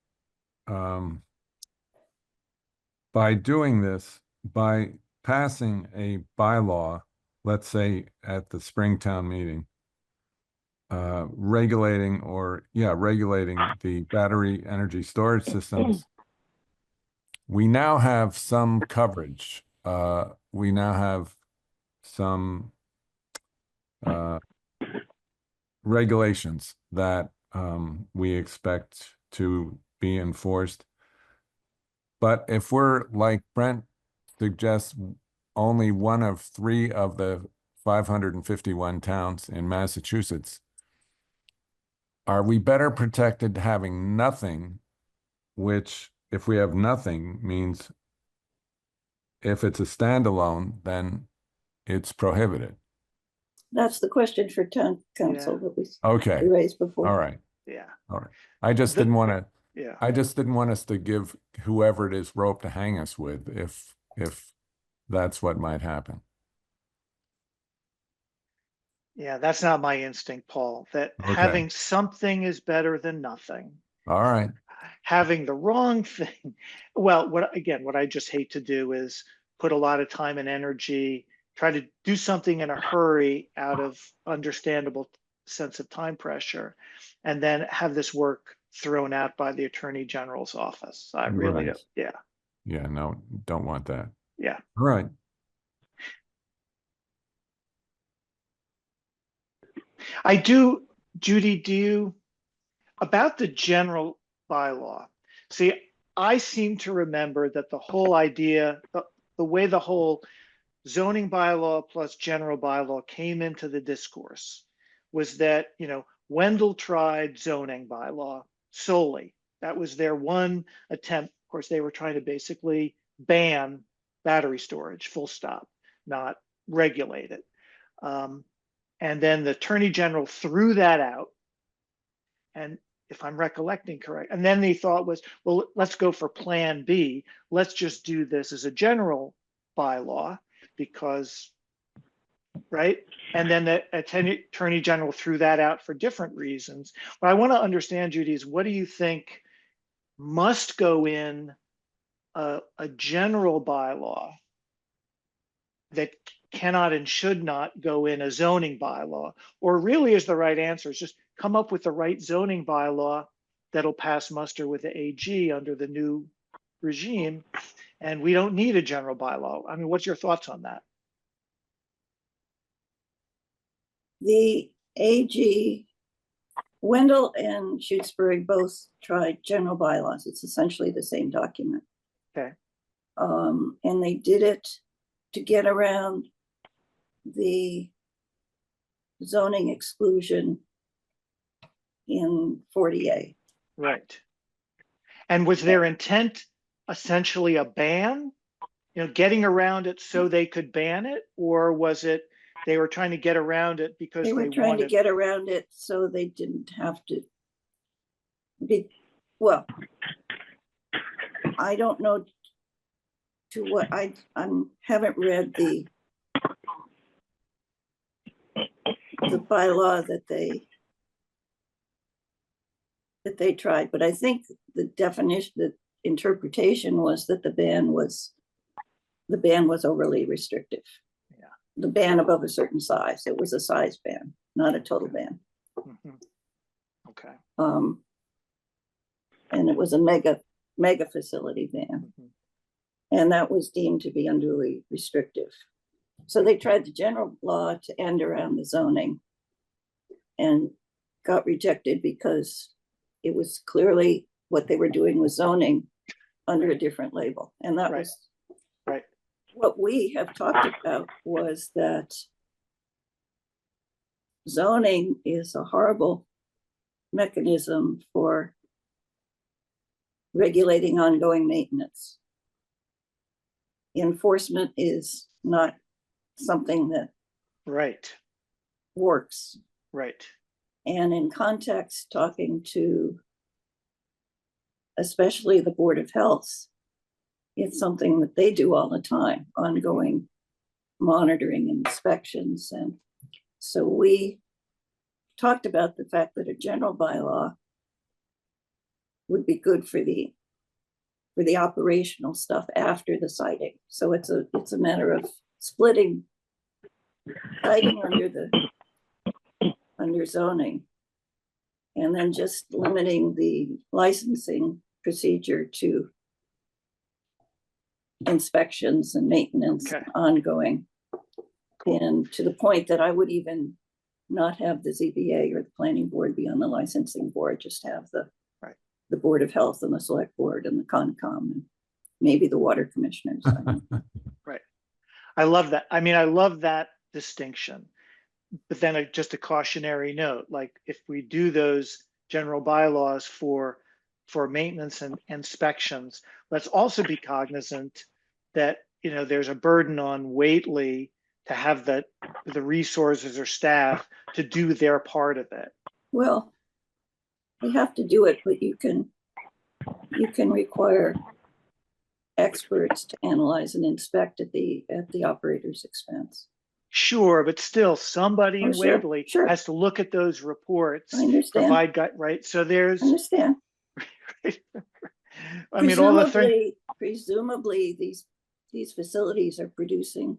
S1: by doing this, by passing a bylaw, let's say at the Springtown meeting, regulating the battery energy storage systems, we now have some coverage. We now have some regulations that we expect to be enforced. But if we're, like Brent suggests, only one of 3 of the 551 towns in Massachusetts, are we better protected having nothing, which, if we have nothing, means if it's a standalone, then it's prohibited?
S4: That's the question for town council
S6: Yeah.
S4: that we
S1: Okay,
S4: raised before.
S1: all right,
S6: Yeah.
S1: all right. I just
S6: The-
S1: didn't want to,
S6: Yeah.
S1: I just didn't want us to give whoever it is rope to hang us with if that's what might happen.
S6: Yeah, that's not my instinct, Paul, that
S1: Okay.
S6: having something is better than nothing.
S1: All right.
S6: Having the wrong thing, well, what I just hate to do is put a lot of time and energy, try to do something in a hurry out of understandable sense of time pressure, and then have this work thrown out by the Attorney General's office. I really,
S1: Right.
S6: yeah,
S1: Yeah, no, don't want that.
S6: yeah.
S1: All right.
S6: I do, Judy, about the general bylaw. See, I seem to remember that the whole idea, the way the whole zoning bylaw plus general bylaw came into the discourse was that, Wendell tried zoning bylaw solely. That was their one attempt. Of course, they were trying to basically ban battery storage, full stop, not regulate it. And then the Attorney General threw that out. And if I'm recollecting correct, and then the thought was, well, let's go for Plan B. Let's just do this as a general bylaw because, right? And then the Attorney General threw that out for different reasons. What I want to understand, Judy, is what do you think must go in a general bylaw that cannot and should not go in a zoning bylaw? Or really is the right answer is just come up with the right zoning bylaw that'll pass muster with the AG under the new regime, and we don't need a general bylaw. I mean, what's your thoughts on that?
S4: The AG, Wendell and Shutesbury both tried general bylaws. It's essentially the same document.
S6: Okay.
S4: And they did it to get around the zoning exclusion in 40A.
S6: Right. And was their intent essentially a ban, getting around it so they could ban it? Or was it they were trying to get around it because
S4: They were trying to get around it so they didn't have to be, well, I don't know to what I haven't read the bylaw that they tried, but I think the definition, the interpretation was that the ban was overly restrictive.
S6: Yeah.
S4: The ban above a certain size. It was a size ban, not a total ban.
S6: Mhm. Okay.
S4: And it was a mega facility ban.
S6: Mhm.
S4: And that was deemed to be unduly restrictive. So they tried the general law to end around the zoning and got rejected because it was clearly what they were doing was zoning under a different label. And that was
S6: right.
S4: What we have talked about was that zoning is a horrible mechanism for regulating ongoing maintenance. Enforcement is not something that
S6: Right.
S4: works.
S6: Right.
S4: And in context, talking to especially the Board of Health, it's something that they do all the time, ongoing monitoring and inspections. And so we talked about the fact that a general bylaw would be good for the operational stuff after the siting. So it's a matter of splitting siting under zoning, and then just limiting the licensing procedure to inspections and maintenance ongoing. Cool. And to the point that I would even not have the ZBA or the planning board be on the licensing board, just have the Board of Health and the select board and the Concom and maybe the water commissioners.
S6: Right. I love that. I mean, I love that distinction, but then just a cautionary note, like if we do those general bylaws for maintenance and inspections, let's also be cognizant that, there's a burden on Whately to have the resources or staff to do their part of it.
S4: Well, they have to do it, but you can require experts to analyze and inspect at the operator's expense.
S6: Sure, but still somebody in Whately has to look at those reports,
S4: I understand.
S6: provide right. So there's
S4: I understand.
S6: I mean, all the things.
S4: Presumably these facilities are producing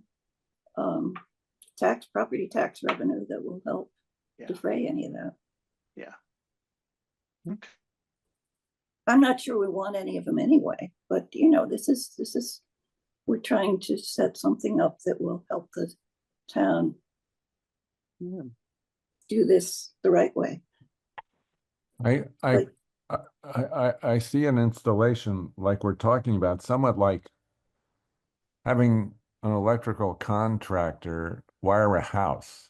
S4: property tax revenue that will help defray any of that.
S6: Yeah.
S4: Okay. I'm not sure we want any of them anyway, but this is we're trying to set something up that will help the town do this the right way.
S1: I see an installation like we're talking about, somewhat like having an electrical contractor wire a house,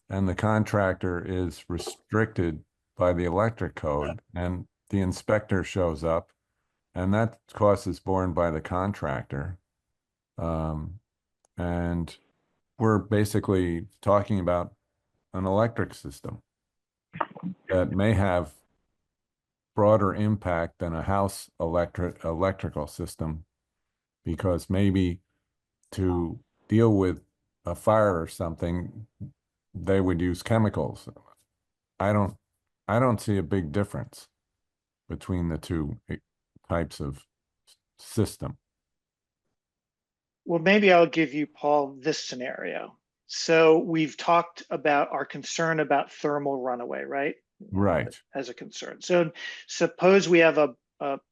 S1: and the contractor is restricted by the electric code, and the inspector shows up, and that cost is borne by the contractor. And we're basically talking about an electric system that may have broader impact than a house electrical system, because maybe to deal with a fire or something, they would use chemicals. I don't, I don't see a big difference between the two types of system.
S6: Well, maybe I'll give you, Paul, this scenario. So we've talked about our concern about thermal runaway, right?
S1: Right,
S6: As a concern. So suppose we have a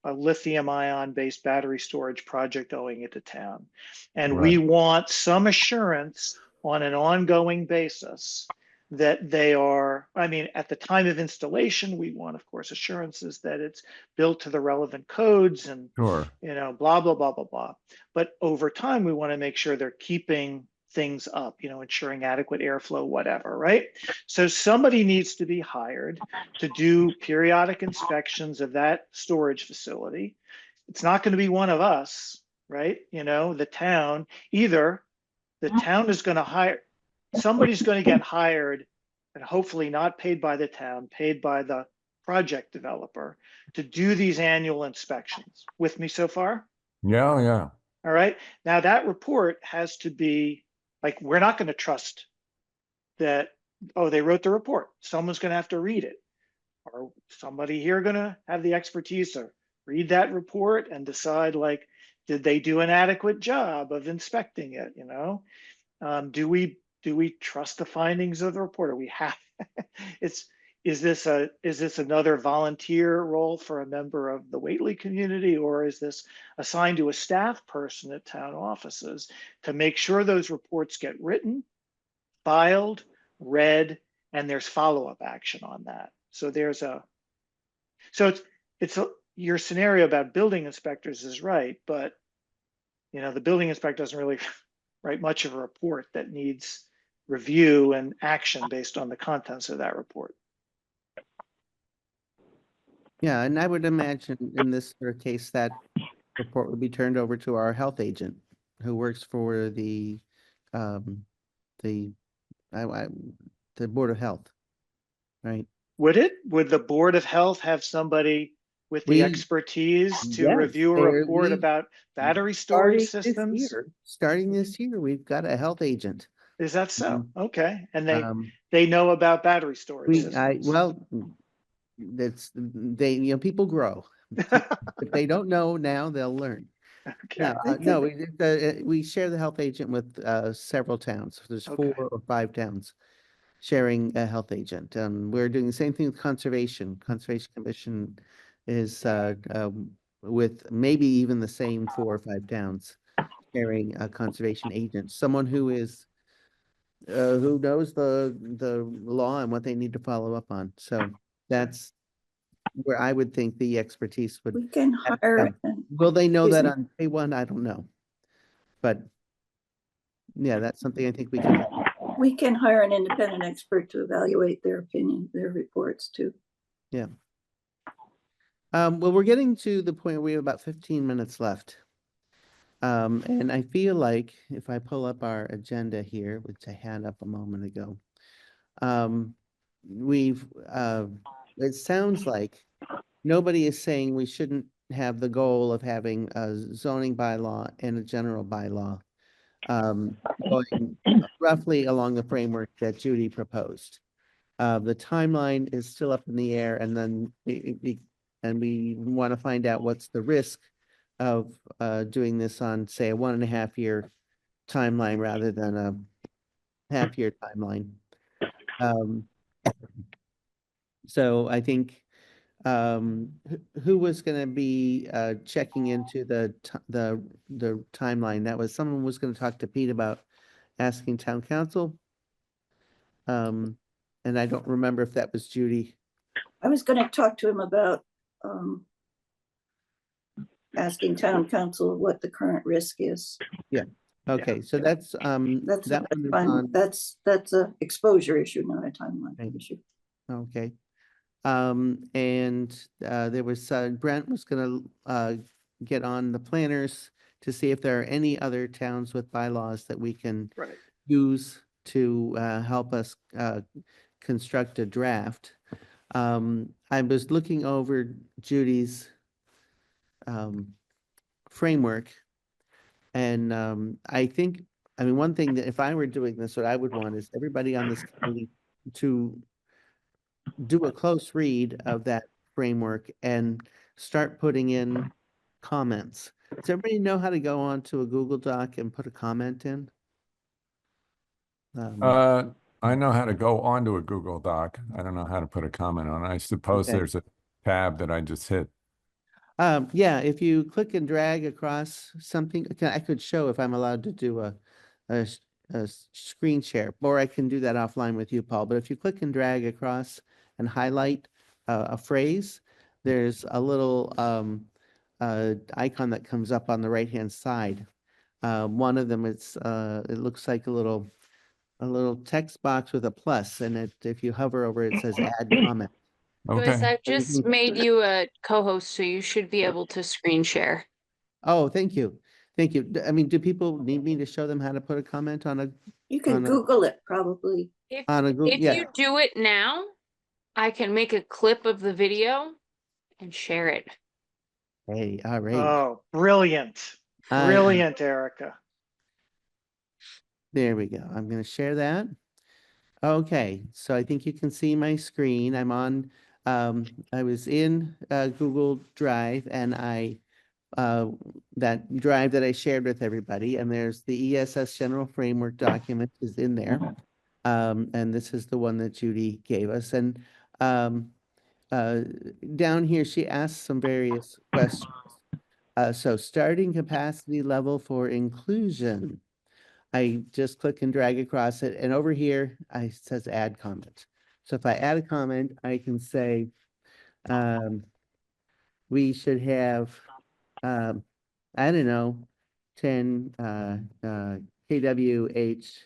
S6: lithium ion based battery storage project going into town, and we
S1: right,
S6: want some assurance on an ongoing basis that they are, I mean, at the time of installation, we want, of course, assurances that it's built to the relevant codes and,
S1: sure,
S6: blah, blah, blah, blah, blah. But over time, we want to make sure they're keeping things up, ensuring adequate airflow, whatever, right? So somebody needs to be hired to do periodic inspections of that storage facility. It's not going to be one of us, right? The town, either the town is going to hire, somebody's going to get hired and hopefully not paid by the town, paid by the project developer to do these annual inspections. With me so far?
S1: yeah, yeah,
S6: All right. Now that report has to be like, we're not going to trust that, oh, they wrote the report. Someone's going to have to read it. Or somebody here going to have the expertise to read that report and decide, like, did they do an adequate job of inspecting it? Do we trust the findings of the report? Or we have is this another volunteer role for a member of the Whately community, or is this assigned to a staff person at town offices to make sure those reports get written, filed, read, and there's follow-up action on that? So your scenario about building inspectors is right, but the building inspector doesn't really write much of a report that needs review and action based on the contents of that report.
S2: Yeah, and I would imagine in this sort of case that report would be turned over to our health agent who works for um, the, I, the Board of Health, right?
S6: Would the Board of Health have somebody with the
S2: We,
S6: expertise to
S2: yes,
S6: review a report about battery storage systems?
S2: Starting this year, we've got a health agent.
S6: Is that so? Okay. And
S2: Um,
S6: they know about battery storage systems.
S2: people grow. If they don't know now, they'll learn.
S6: Okay.
S2: No, we share the health agent with several towns. There's
S6: Okay.
S2: 4 or 5 towns sharing a health agent. We're doing the same thing with conservation. Conservation Commission is with maybe even the same 4 or 5 towns sharing a conservation agent, someone who knows the law and what they need to follow up on. So that's where I would think the expertise would
S4: We can
S2: have
S4: hire,
S2: come. Will they know
S4: excuse
S2: that
S4: me.
S2: on day one? I don't know. But yeah, that's something I think we can.
S4: We can hire an independent expert to evaluate their opinion, their reports too.
S2: Yeah. Well, we're getting to the point where we have about 15 minutes left. And I feel like if I pull up our agenda here, which I had up a moment ago, it sounds like nobody is saying we shouldn't have the goal of having a zoning bylaw and a general bylaw going roughly along the framework that Judy proposed. The timeline is still up in the air, and then we want to find out what's the risk of doing this on, say, a 1.5 year timeline rather than a half-year timeline. So I think who was going to be checking into the timeline? That was someone was going to talk to Pete about asking town council. And I don't remember if that was Judy.
S4: I was going to talk to him about asking town council what the current risk is.
S2: Okay, so that's
S4: That's
S2: that one is
S4: fine.
S2: on.
S4: That's a exposure issue, not a timeline
S2: Right.
S4: issue.
S2: Okay. And there was Brent was gonna get on the planners to see if there are any other towns with bylaws that we can
S6: Right.
S2: use to help us construct a draft. I was looking over Judy's framework, and I think, I mean, one thing that if I were doing this, what I would want is everybody on this committee to do a close read of that framework and start putting in comments. Does everybody know how to go on to a Google Doc and put a comment in?
S1: Uh, I know how to go onto a Google Doc. I don't know how to put a comment on it. I suppose
S2: Okay.
S1: there's a tab that I just hit.
S2: Yeah, if you click and drag across something, I could show if I'm allowed to do a, screen share, or I can do that offline with you, Paul. But if you click and drag across and highlight a phrase, there's a little icon that comes up on the right-hand side. One of them, it looks like a little text box with a plus, and if you hover over it, it says add comment.
S7: Joyce,
S1: Okay.
S7: I've just made you a co-host, so you should be able to screen share.
S2: Oh, thank you. Thank you. I mean, do people need me to show them how to put a comment on
S4: You can
S2: On a-
S4: Google it probably.
S7: If
S2: a Google?
S7: if
S2: Yeah.
S7: you do it now, I can make a clip of the video and share it.
S2: Hey, all right.
S6: Oh, brilliant.
S2: I-
S6: Brilliant, Erica.
S2: There we go. I'm going to share that. Okay, so I think you can see my screen. I was in Google Drive, and that drive that I shared with everybody, and there's the ESS General Framework document is in there. And this is the one that Judy gave us. And um, down here, she asked some various questions. So starting capacity level for inclusion. I just click and drag across it, and over here, it says add comment. So if I add a comment, I can say, we should have, I don't know, 10 kWh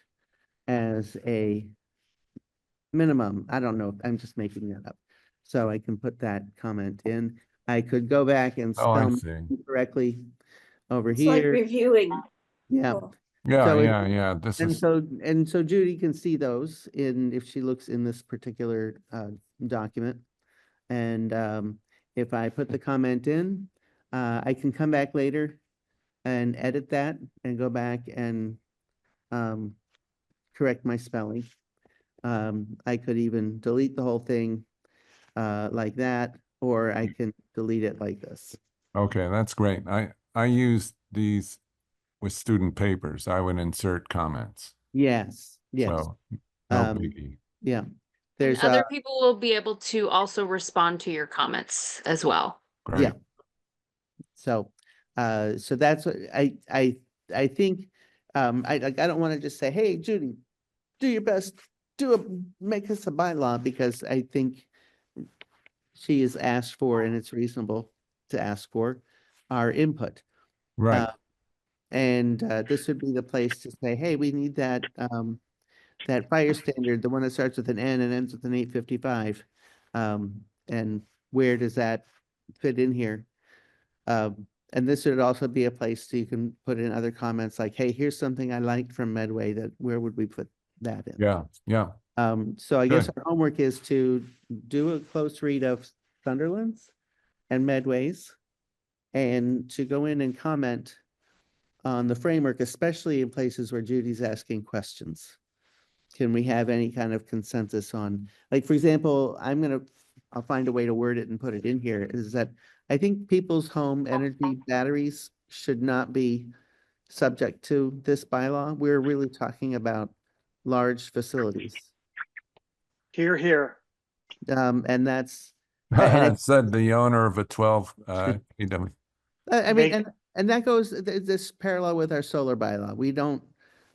S2: as a minimum. I don't know. I'm just making that up. So I can put that comment in. I could go back and
S1: Oh, I
S2: spell
S1: see.
S2: correctly over
S4: It's like
S2: here.
S4: reviewing.
S2: Yeah.
S4: Oh,
S1: Yeah,
S2: So it-
S1: yeah. This
S2: And
S1: is,
S2: so Judy can see those if she looks in this particular document. And if I put the comment in, I can come back later and edit that and go back and correct my spelling. I could even delete the whole thing like that, or I can delete it like this.
S1: okay, that's great. I use these with student papers. I would insert comments.
S2: Yes, yes.
S1: So no
S2: Um,
S1: biggie.
S2: yeah.
S7: And
S2: There's
S7: other people will be able to also respond to your comments as well.
S2: yeah.
S1: Great.
S2: So, so that's what I think, I don't want to just say, hey, Judy, do your best, make us a bylaw, because I think she is asked for, and it's reasonable to ask for our input.
S1: Right.
S2: And this would be the place to say, hey, we need that fire standard, the one that starts with an N and ends with an 855. And where does that fit in here? And this would also be a place so you can put in other comments like, hey, here's something I liked from Medway, where would we put that in?
S1: Yeah.
S2: So I guess
S1: Good.
S2: our homework is to do a close read of Sunderland's and Medway's, and to go in and comment on the framework, especially in places where Judy's asking questions. Can we have any kind of consensus on, like, for example, I'll find a way to word it and put it in here, is that I think people's home energy batteries should not be subject to this bylaw. We're really talking about large facilities.
S6: Here, here.
S2: And that's, and
S1: Said the owner of a 12 KW.
S2: I mean,
S6: Make-
S2: and that goes, this parallel with our solar bylaw. We don't,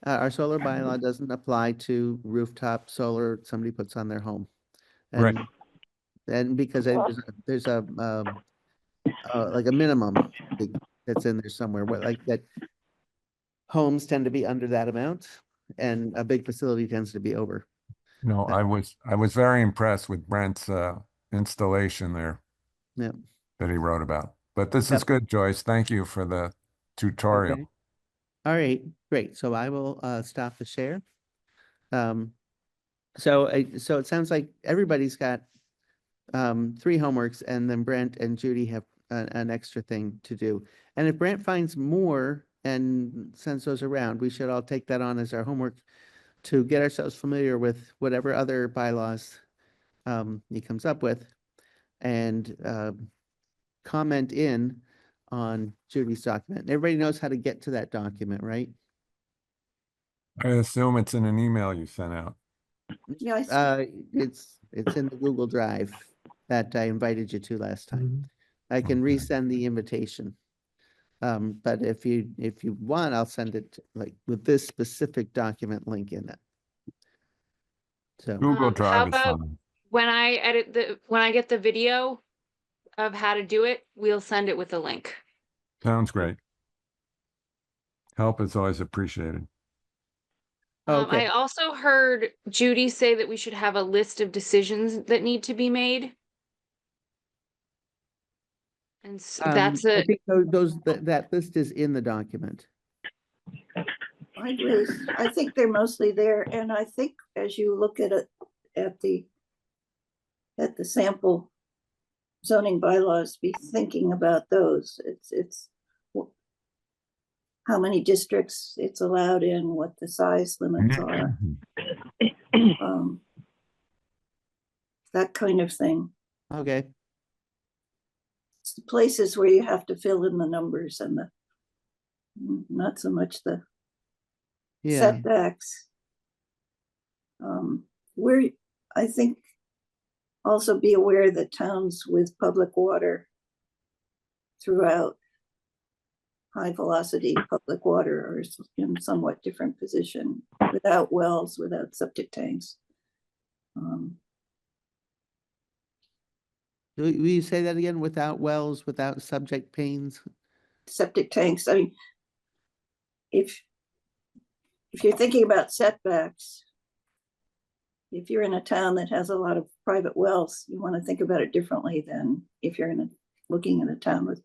S2: our solar bylaw doesn't apply to rooftop solar somebody puts on their home.
S1: Right.
S2: And because there's a like a minimum that's in there somewhere, like that homes tend to be under that amount, and a big facility tends to be over.
S1: No, I was very impressed with Brent's installation there
S2: Yeah.
S1: that he wrote about. But this is
S2: Yep.
S1: good, Joyce. Thank you for the tutorial.
S2: Okay. All right, great. So I will stop the share. So it sounds like everybody's got three homeworks, and then Brent and Judy have an extra thing to do. And if Brent finds more and sends those around, we should all take that on as our homework to get ourselves familiar with whatever other bylaws he comes up with, and comment in on Judy's document. Everybody knows how to get to that document, right?
S1: I assume it's in an email you sent out.
S4: Yeah,
S2: It's in the Google Drive that I invited you to last time.
S5: Mhm.
S2: I can
S1: Okay.
S2: resend the invitation. But if you want, I'll send it like with this specific document link in it. So,
S1: Google
S7: How
S1: Drive is
S7: about
S1: fine.
S7: when I get the video of how to do it, we'll send it with a link.
S1: Sounds great. Help is always appreciated.
S2: okay.
S7: I also heard Judy say that we should have a list of decisions that need to be made. And that's
S2: I
S7: a,
S2: think that list is in the document.
S4: I think they're mostly there, and I think as you look at it, at the sample zoning bylaws, be thinking about those. It's how many districts it's allowed in, what the size limits are, um, that kind of thing.
S2: Okay.
S4: It's the places where you have to fill in the numbers and not so much the
S2: Yeah.
S4: setbacks. Where I think also be aware that towns with public water throughout, high velocity public water, are in somewhat different position, without wells, without septic tanks.
S2: Will you say that again? Without wells, without subject pains?
S4: Septic tanks, I mean, if you're thinking about setbacks, if you're in a town that has a lot of private wells, you want to think about it differently than if you're looking at a town with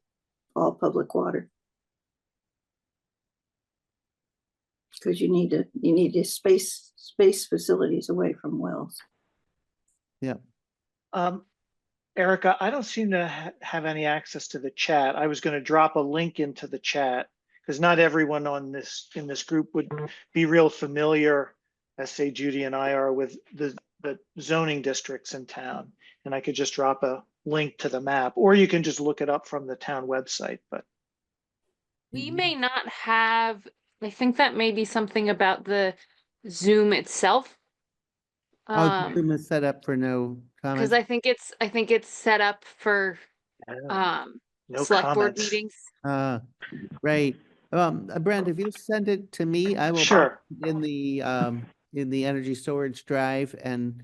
S4: all public water. Because you need to space facilities away from wells.
S2: Yeah.
S6: Erica, I don't seem to have any access to the chat. I was going to drop a link into the chat because not everyone in this group would be real familiar, as say Judy and I are, with the zoning districts in town. And I could just drop a link to the map, or you can just look it up from the town website. But
S7: we may not have, I think that may be something about the Zoom itself.
S2: Zoom is set up for no
S7: Because
S2: comments.
S7: I think it's set up for
S6: no
S7: select board
S6: comments.
S7: meetings.
S2: Right. Brent, if you send it to me, I will put
S6: Sure.
S2: it in the energy storage drive, and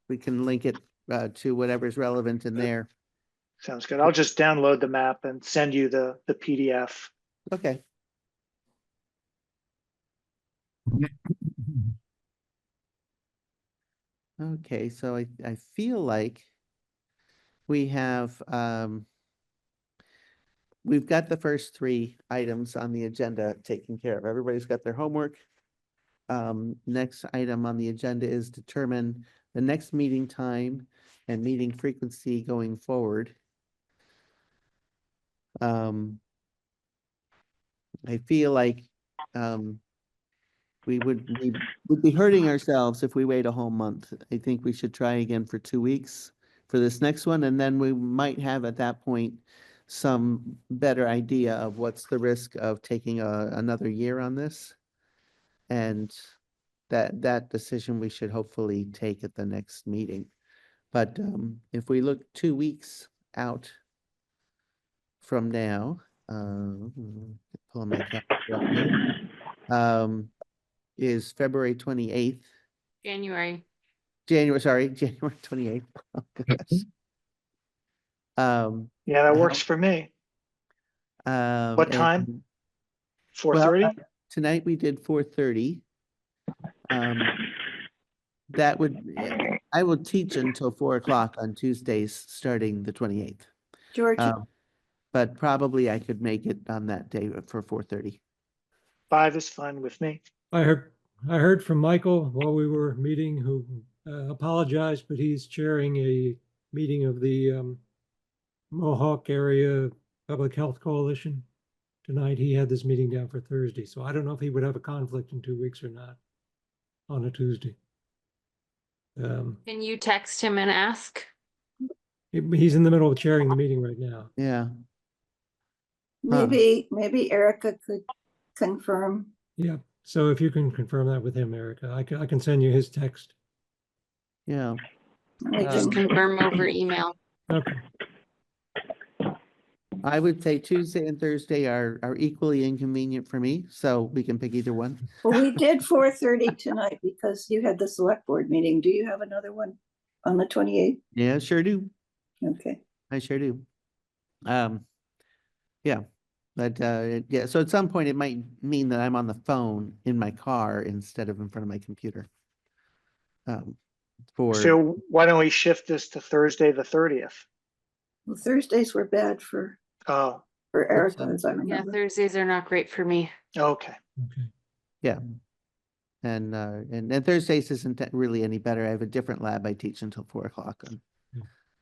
S2: we can link it to whatever's relevant in there.
S6: Sounds good. I'll just download the map and send you the PDF.
S2: Okay. Okay, so I feel like we have we've got the first three items on the agenda taken care of. Everybody's got their homework. Next item on the agenda is determine the next meeting time and meeting frequency going forward. I feel like we would be hurting ourselves if we wait a whole month. I think we should try again for 2 weeks for this next one, and then we might have at that point some better idea of what's the risk of taking another year on this. And that decision we should hopefully take at the next meeting. But if we look 2 weeks out from now, pull my calendar up here, is February 28th.
S7: January.
S2: January 28th. Oh, gosh.
S6: Yeah, that works for me. What time?
S2: And,
S6: 4:30?
S2: well, tonight we did 4:30. That would, I will teach until 4 o'clock on Tuesdays, starting the 28th.
S4: George,
S2: But probably I could make it on that day for 4:30.
S6: 5 is fine with me.
S5: I heard I heard from Michael while we were meeting, who apologized, but he's chairing a meeting of the Mohawk Area Public Health Coalition tonight. He had this meeting down for Thursday, so I don't know if he would have a conflict in 2 weeks or not on a Tuesday.
S7: Can you text him and ask?
S5: He's in the middle of chairing the meeting right now.
S2: Yeah.
S4: Maybe Erica could confirm.
S5: Yeah, so if you can confirm that with him, Erica, I can send you his text.
S2: Yeah.
S4: I
S7: Just
S4: can-
S7: confirm over email.
S5: Okay.
S2: I would say Tuesday and Thursday are equally inconvenient for me, so we can pick either one.
S4: Well, we did 4:30 tonight because you had the select board meeting. Do you have another one on the 28th?
S2: Yeah, sure do.
S4: Okay.
S2: I sure do. Yeah, but yeah, so at some point it might mean that I'm on the phone in my car instead of in front of my computer. For
S6: So why don't we shift this to Thursday, the 30th?
S4: Well, Thursdays were bad for
S6: Oh,
S4: Erica, as I
S7: Yeah,
S4: remember.
S7: Thursdays are not great for me.
S6: okay.
S5: Okay.
S2: yeah, and Thursdays isn't that really any better. I have a different lab I teach until 4 o'clock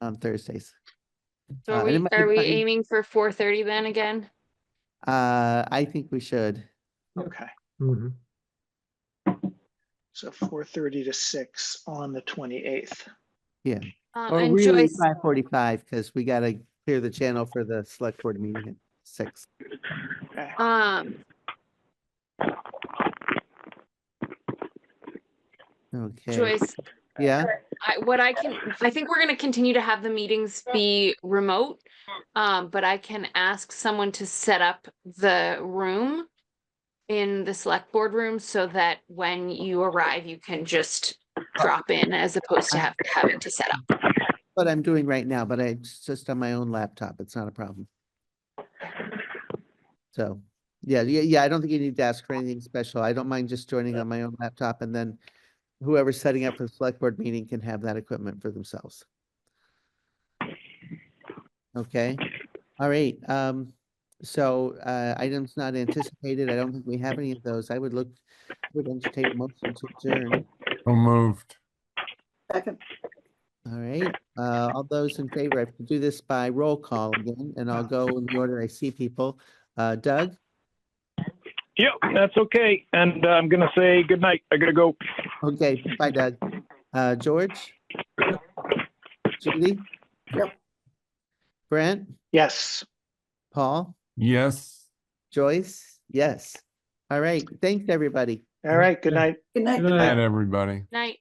S2: on Thursdays.
S7: So are
S2: and it
S7: we
S2: might-
S7: are
S2: it
S7: we
S2: might-
S7: aiming for 4:30 then again?
S2: I think we should.
S6: Okay.
S5: Mhm.
S6: So 4:30 to 6 on the 28th.
S2: Yeah, or
S7: And
S2: really
S7: Joyce,
S2: 5:45 because we got to clear the channel for the select board meeting at 6.
S6: Okay.
S2: Okay.
S7: Joyce,
S2: Yeah.
S7: I think we're gonna continue to have the meetings be remote. But I can ask someone to set up the room in the select board room so that when you arrive, you can just drop in as opposed to having to set up.
S2: What I'm doing right now, but it's just on my own laptop. It's not a problem. So, yeah. I don't think you need to ask for anything special. I don't mind just joining on my own laptop, and then whoever's setting up for the select board meeting can have that equipment for themselves. Okay, all right. So items not anticipated. I don't think we have any of those. I would entertain a motion to adjourn.
S1: So moved.
S4: Second.
S2: All right, all those in favor, I have to do this by roll call again, and I'll go in the order I see people. Doug,
S3: Yep, that's okay. And I'm going to say good night. I got to go.
S2: okay, bye Doug. George? Judy?
S4: Yep.
S2: Brent?
S6: Yes.
S2: Paul?
S1: Yes.
S2: Joyce? Yes. All right, thanks, everybody.
S6: All right. Good night.
S4: Good night.
S5: Good
S1: Night,
S5: night.
S1: everybody.
S7: Night.